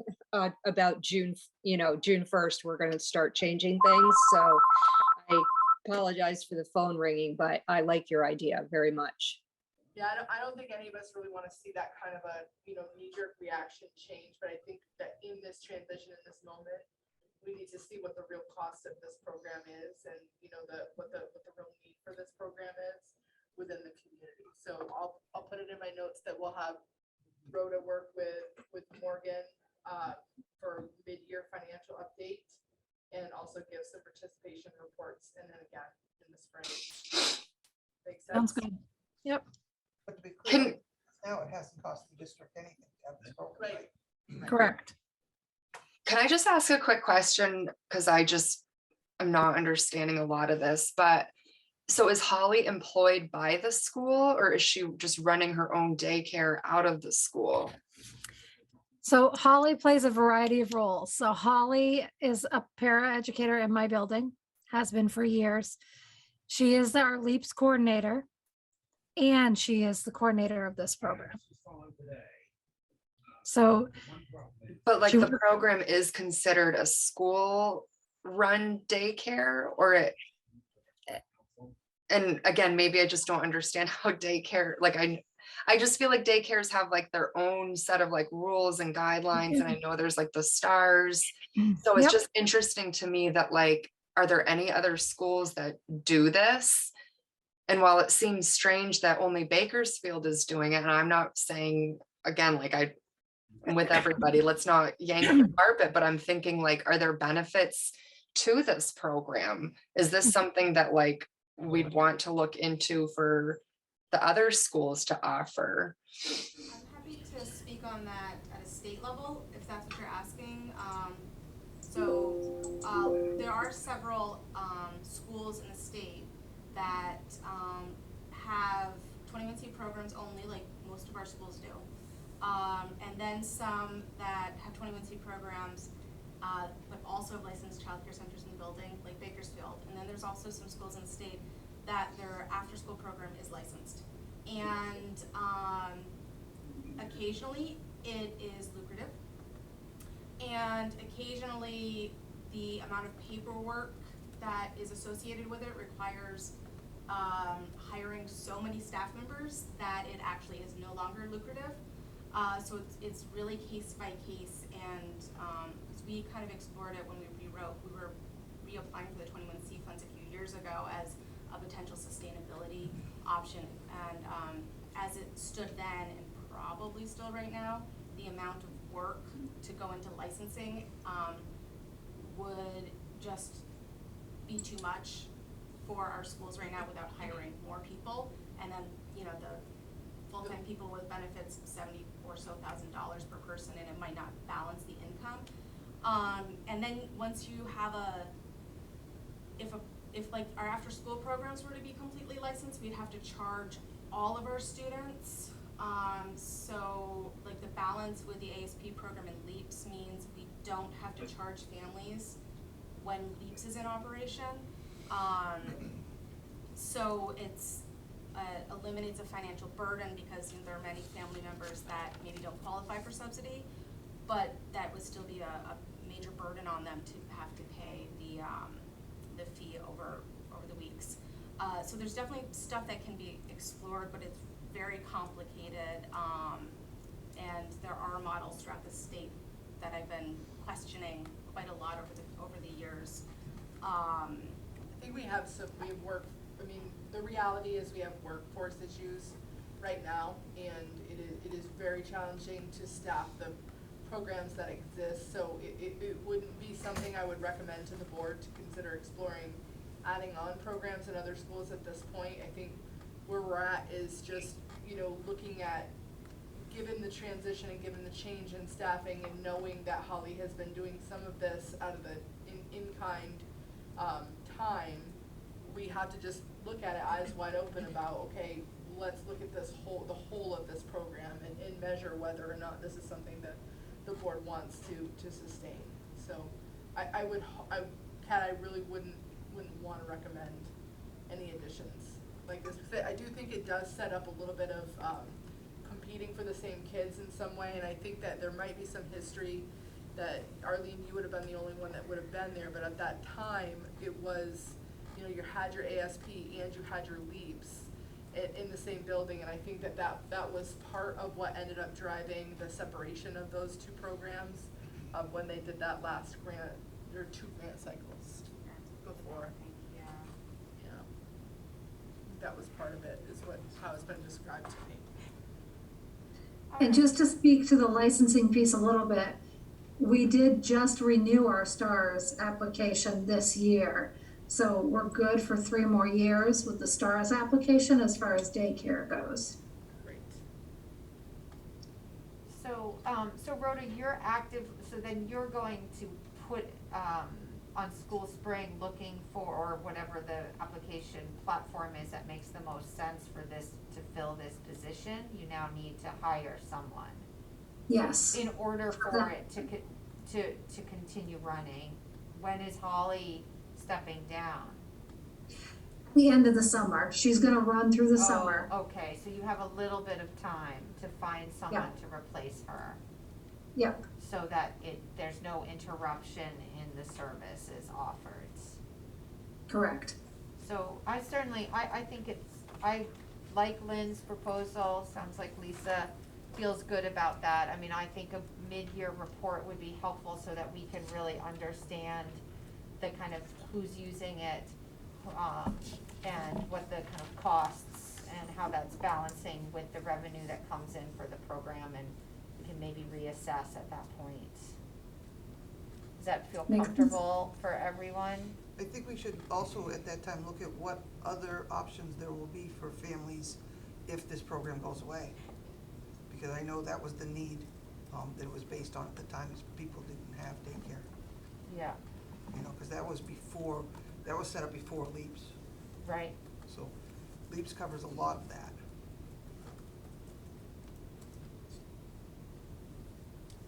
about June 1st, we're going to start changing things. So I apologize for the phone ringing, but I like your idea very much. Yeah, I don't think any of us really want to see that kind of a, knee-jerk reaction change, but I think that in this transition, in this moment, we need to see what the real cost of this program is and, what the real need for this program is within the community. So I'll put it in my notes that we'll have Rhoda work with Morgan for mid-year financial update and also give some participation reports and then again in the spring. Makes sense? Sounds good. Yep. But to be clear, now it hasn't cost the district anything to have this program. Right. Correct. Can I just ask a quick question? Because I'm not understanding a lot of this, but so is Holly employed by the school or is she just running her own daycare out of the school? So Holly plays a variety of roles. So Holly is a paraeducator in my building, has been for years. She is our LEAPS coordinator, and she is the coordinator of this program. So, But like She the work- program is considered a school run daycare or it? And again, maybe I just don't understand how daycare, like I just feel like daycares have like their own set of like rules and guidelines. And I know there's like the stars. So it's Yep. just interesting to me that like, are there any other schools that do this? And while it seems strange that only Bakersfield is doing it, and I'm not saying, again, like I'm with everybody, let's not yank the carpet, but I'm thinking like, are there benefits to this program? Is this something that like we'd want to look into for the other schools to offer? I'm happy to speak on that at a state level, if that's what you're asking. There are several schools in the state that have 21C programs only, like most of our schools do. And then some that have 21C programs, but also have licensed childcare centers in the building, like Bakersfield. And then there's also some schools in the state that their after-school program is licensed. And occasionally it is lucrative. And occasionally the amount of paperwork that is associated with it requires hiring so many staff members that it actually is no longer lucrative. So it's really case by case, and we kind of explored it when we were reapplying for the 21C funds a few years ago as a potential sustainability option. And as it stood then, and probably still right now, the amount of work to go into licensing would just be too much for our schools right now without hiring more people. And then, the full-time people with benefits, $70,000 or so per person, and it might not balance the income. And then once you have if like our after-school programs were to be completely licensed, we'd have to charge all of our students. So like the balance with the ASP program and LEAPS means we don't have to charge families when LEAPS is in operation. So it's eliminates a financial burden because there are many family members that maybe don't qualify for subsidy, but that would still be a major burden on them to have to pay the fee over the weeks. So there's definitely stuff that can be explored, but it's very complicated, and there are models throughout the state that I've been questioning quite a lot over the years. I think we have the reality is we have workforce issues right now, and it is very challenging to staff the programs that exist. So it wouldn't be something I would recommend to the board to consider exploring adding on programs in other schools at this point. I think where we're at is just, looking at, given the transition and given the change in staffing and knowing that Holly has been doing some of this out of the in-kind time, we have to just look at it eyes wide open about, okay, let's look at the whole of this program and measure whether or not this is something that the board wants to sustain. So I really wouldn't want to recommend any additions like this. I do think it does set up a little bit of competing for the same kids in some way, and I think that there might be some history that, Arlene, you would have been the only one that would have been there, but at that time, it was, you had your ASP and you had your LEAPS, in the same building, and I think that was part of what ended up driving the separation of those two programs, when they did that last grant, or 2 grant cycles before. Yeah. Yeah. That was part of it, is how it's been described to me. And just to speak to the licensing piece a little bit, we did just renew our STARS application this year. So we're good for 3 more years with the STARS application as far as daycare goes. Great. So, so Rhoda, you're active, so then you're going to put, on School Spring, looking for, or whatever the application platform is that makes the most sense for this, to fill this position, you now need to hire someone. Yes. In order for it to continue running. When is Holly stepping down? The end of the summer. She's gonna run through the summer. Okay, so you have a little bit of time to find someone to replace her. Yep. So that there's no interruption in the services offered. Correct. So I think I like Lynn's proposal, sounds like Lisa feels good about that. I mean, I think a mid-year report would be helpful so that we can really understand the kind of who's using it, and what the kind of costs and how that's balancing with the revenue that comes in for the program, and we can maybe reassess at that point. Does that feel Makes sense. comfortable for everyone? I think we should also at that time look at what other options there will be for families if this program goes away. Because I know that was the need that it was based on at the time, is people didn't have daycare. Yeah, You know, because that was set up before LEAPS. right. So LEAPS covers a lot of that.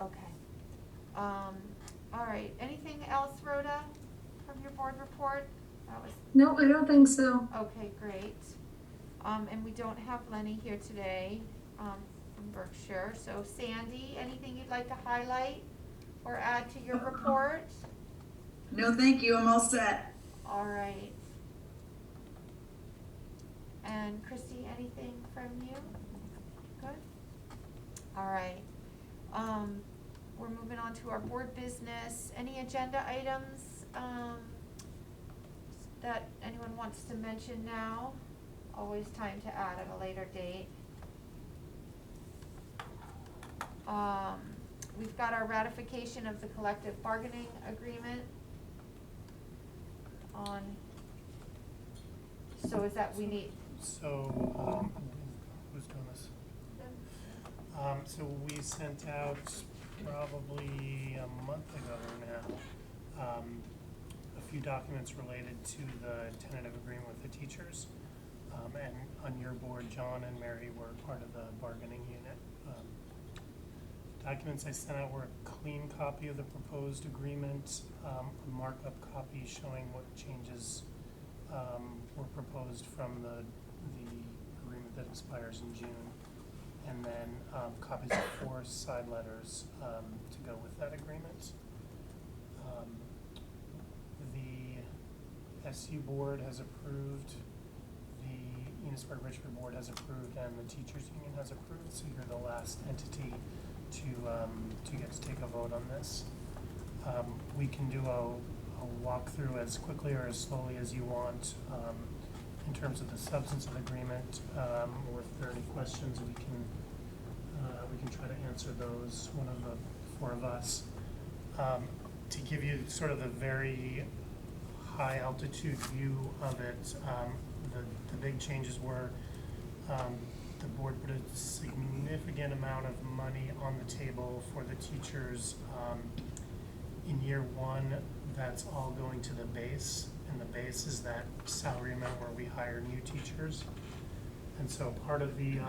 Okay. All right, anything else, Rhoda, from your board report? That was, No, I don't think so. okay, great. And we don't have Lenny here today, from Berkshire. So Sandy, anything you'd like to highlight or add to your report? No, thank you. I'm all set. All right. And Christy, anything from you? Good? All right. We're moving on to our board business. Any agenda items, that anyone wants to mention now? Always time to add at a later date. We've got our ratification of the collective bargaining agreement on, so is that we need, So, who's doing this? So we sent out probably a month ago now, a few documents related to the tentative agreement with the teachers. And on your board, John and Mary were part of the bargaining unit. Documents I sent out were a clean copy of the proposed agreement, a markup copy showing what changes were proposed from the agreement that expires in June, and then copies of 4 side letters to go with that agreement. The SU board has approved, the Enosburg-Richford board has approved, and the teachers union has approved, so you're the last entity to get to take a vote on this. We can do a walkthrough as quickly or as slowly as you want in terms of the substance of the agreement, or if there are any questions, we can try to answer those, one of the 4 of us. To give you sort of the very high altitude view of it, the big changes were the board put a significant amount of money on the table for the teachers. In year 1, that's all going to the base, and the base is that salary amount where we hire new teachers. And so part of the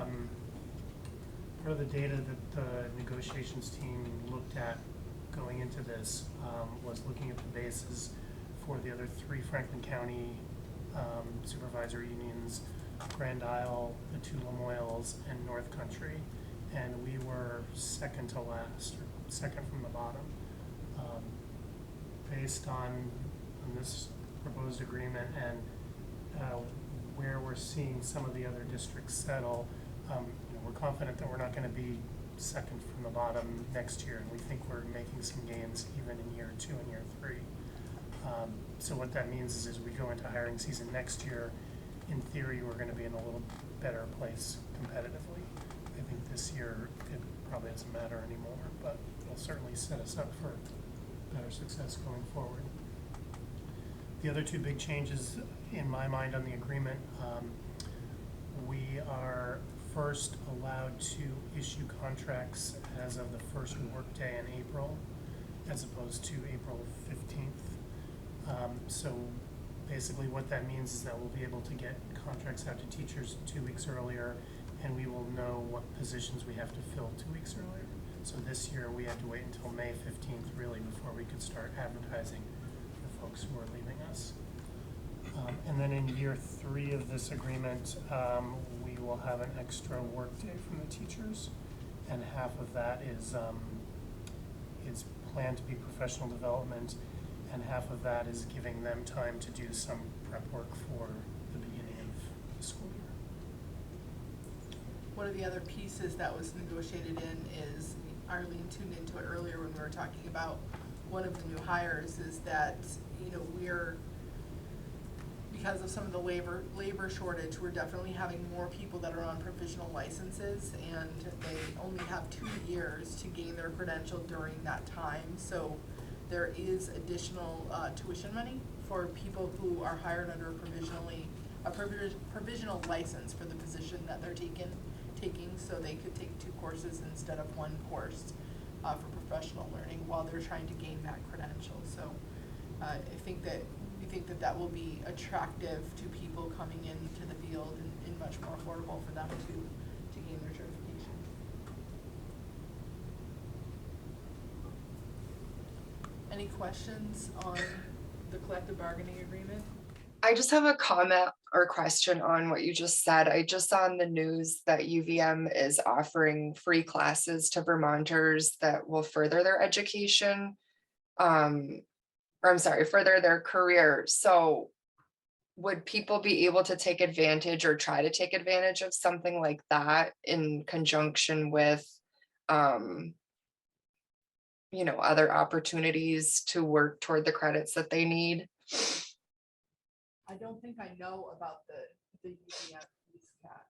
data that the negotiations team looked at going into this was looking at the bases for the other 3 Franklin County supervisor unions, Grand Isle, the 2 Lamoille's, and North Country, and we were second to last, or second from the bottom. Based on this proposed agreement and where we're seeing some of the other districts settle, we're confident that we're not gonna be second from the bottom next year, and we think we're making some gains even in year 2 and year 3. So what that means is as we go into hiring season next year, in theory, we're gonna be in a little better place competitively. I think this year, it probably doesn't matter anymore, but it'll certainly set us up for better success going forward. The other two big changes in my mind on the agreement, we are first allowed to issue contracts as of the first workday in April, as opposed to April 15th. So basically what that means is that we'll be able to get contracts out to teachers 2 weeks earlier, and we will know what positions we have to fill 2 weeks earlier. So this year, we had to wait until May 15th, really, before we could start advertising for folks who are leaving us. And then in year 3 of this agreement, we will have an extra workday from the teachers, and half of that is planned to be professional development, and half of that is giving them time to do some prep work for the beginning of the school year. One of the other pieces that was negotiated in is, Arlene tuned into it earlier when we were talking about one of the new hires, is that, we're, because of some of the labor shortage, we're definitely having more people that are on provisional licenses, and they only have 2 years to gain their credential during that time. So there is additional tuition money for people who are hired under a provisional license for the position that they're taking, so they could take 2 courses instead of 1 course for professional learning while they're trying to gain that credential. So I think that we think that will be attractive to people coming into the field, and much more affordable for them to gain their certification. Any questions on the collective bargaining agreement? I just have a comment or question on what you just said. I just saw in the news that UVM is offering free classes to Vermonters that will further their education. Further their career. So would people be able to take advantage or try to take advantage of something like that in conjunction with, other opportunities to work toward the credits that they need? I don't think I know about the UVM piece, Kat.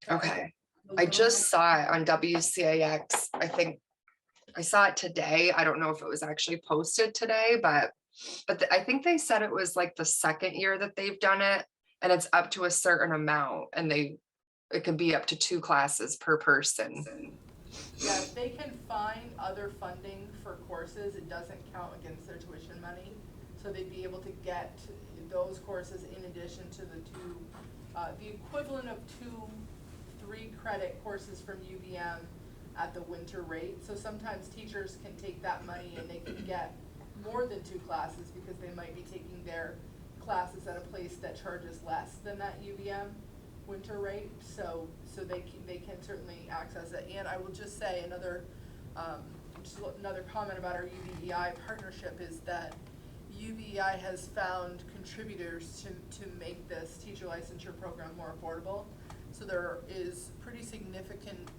Okay, I just saw it on WCAX. I think I saw it today. I don't know if it was actually posted today, but I think they said it was like the 2nd year that they've done it, and it's up to a certain amount, and it can be up to 2 classes per person. Yeah, if they can find other funding for courses, it doesn't count against their tuition money. So they'd be able to get those courses in addition to the equivalent of 2 3-credit courses from UVM at the winter rate. So sometimes teachers can take that money and they can get more than 2 classes because they might be taking their classes at a place that charges less than that UVM winter rate. So they can certainly access it. And I will just say another comment about our UVEI partnership is that UVEI has found contributors to make this teacher licensure program more affordable. So there is pretty significant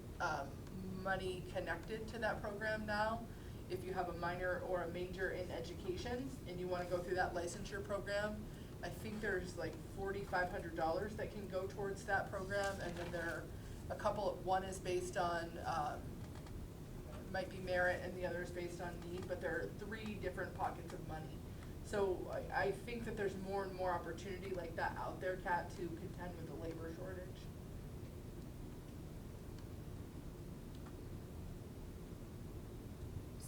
money connected to that program now. If you have a minor or a major in education and you want to go through that licensure program, I think there's like $4,500 that can go towards that program, and then there are a couple. One is based on might be merit, and the other is based on need. But there are 3 different pockets of money. So I think that there's more and more opportunity like that out there, Kat, to contend with the labor shortage.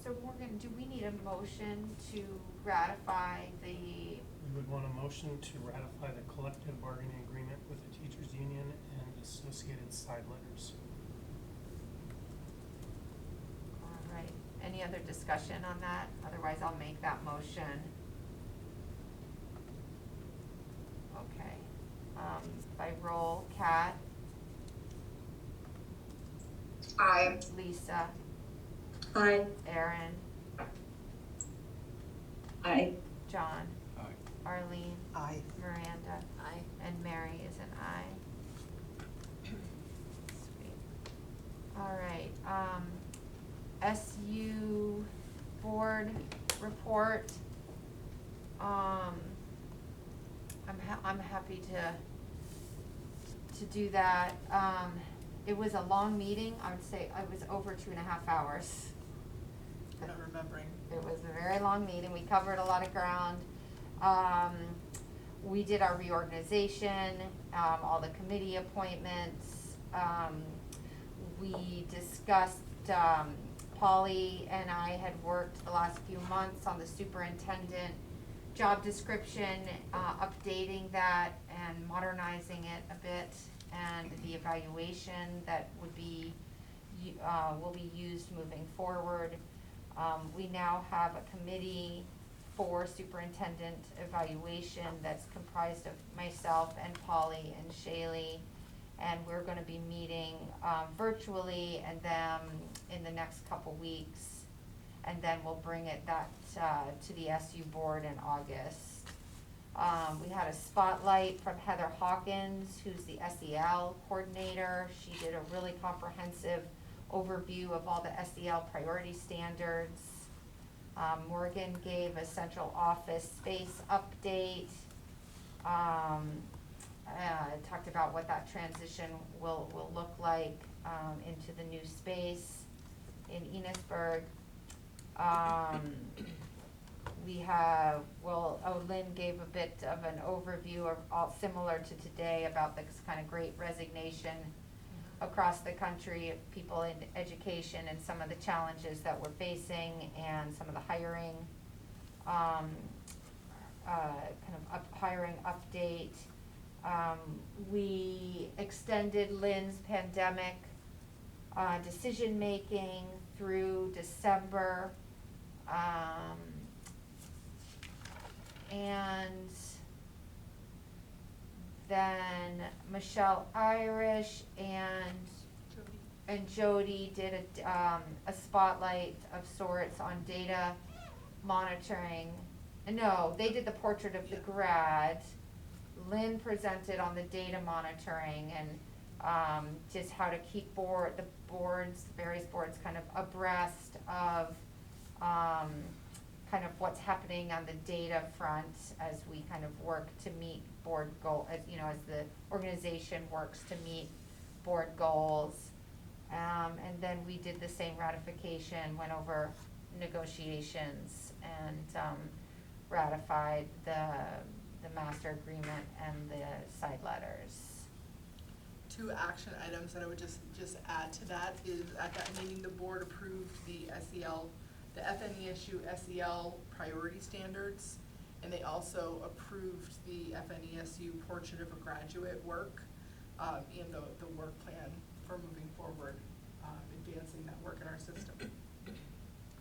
So Morgan, do we need a motion to ratify the? We would want a motion to ratify the collective bargaining agreement with the teachers union and associated side letters. All right, any other discussion on that? Otherwise, I'll make that motion. Okay, by roll, Kat? Aye. Lisa? Aye. Erin? Aye. John? Aye. Arlene? Aye. Miranda? Aye. And Mary is an SU board report. I'm happy to do that. It was a long meeting. I would say it was over 2.5 hours. I'm not remembering. It was a very long meeting. We covered a lot of ground. We did our reorganization, all the committee appointments. We discussed, Polly and I had worked the last few months on the superintendent job description, updating that and modernizing it a bit, and the evaluation that would be, will be used moving forward. We now have a committee for superintendent evaluation that's comprised of myself and Polly and Shaylee, and we're gonna be meeting, virtually and then in the next couple weeks. And then we'll bring it back, to the SU board in August. We had a spotlight from Heather Hawkins, who's the SEL coordinator. She did a really comprehensive overview of all the SEL priority standards. Morgan gave a central office space update. Talked about what that transition will look like, into the new space in Enosburg. We have, Lynn gave a bit of an overview of all similar to today about this kind of great resignation across the country of people in education and some of the challenges that we're facing and some of the hiring, hiring update. We extended Lynn's pandemic decision-making through December. And then Michelle Irish and Jody did a spotlight of sorts on data monitoring. No, they did the portrait of the grad. Lynn presented on the data monitoring and just how to keep the various boards kind of abreast of kind of what's happening on the data front as we kind of work to meet board goal, as the organization works to meet board goals. And then we did the same ratification, went over negotiations and ratified the master agreement and the side letters. 2 action items that I would just add to that is at that meeting, the board approved the FNESU SEL priority standards, and they also approved the FNESU portrait of a graduate work, and the work plan for moving forward, advancing that work in our system.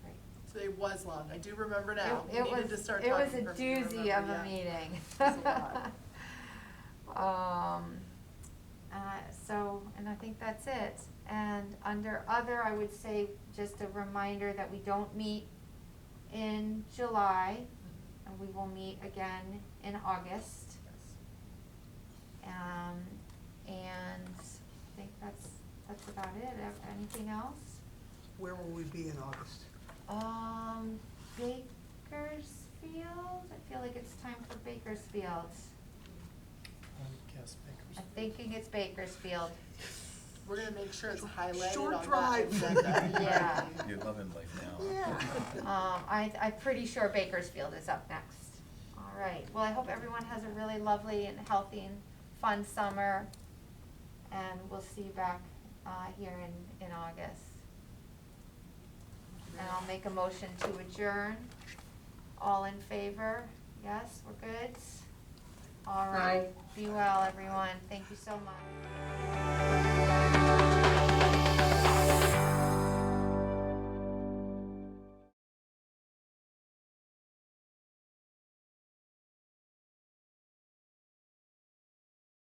Great. So it was long. I do remember now. It We needed to start was talking a for me to doozy remember, of yeah. a meeting. It was a lot. And I think that's it. And under other, I would say just a reminder that we don't meet in July, and we will meet again in August. And I think that's about it. Anything else? Where will we be in August? Bakersfield? I feel like it's time for Bakersfield. Guess I'm thinking it's Bakersfield. We're gonna make sure it's highlighted Short on drive. that agenda. Yeah. You're loving life now. Yeah. I'm pretty sure Bakersfield is up next. All right, well, I hope everyone has a really lovely and healthy and fun summer, and we'll see you back, here in August. And I'll make a motion to adjourn. All in favor? Yes, we're good? All right, be well, everyone, thank you so much.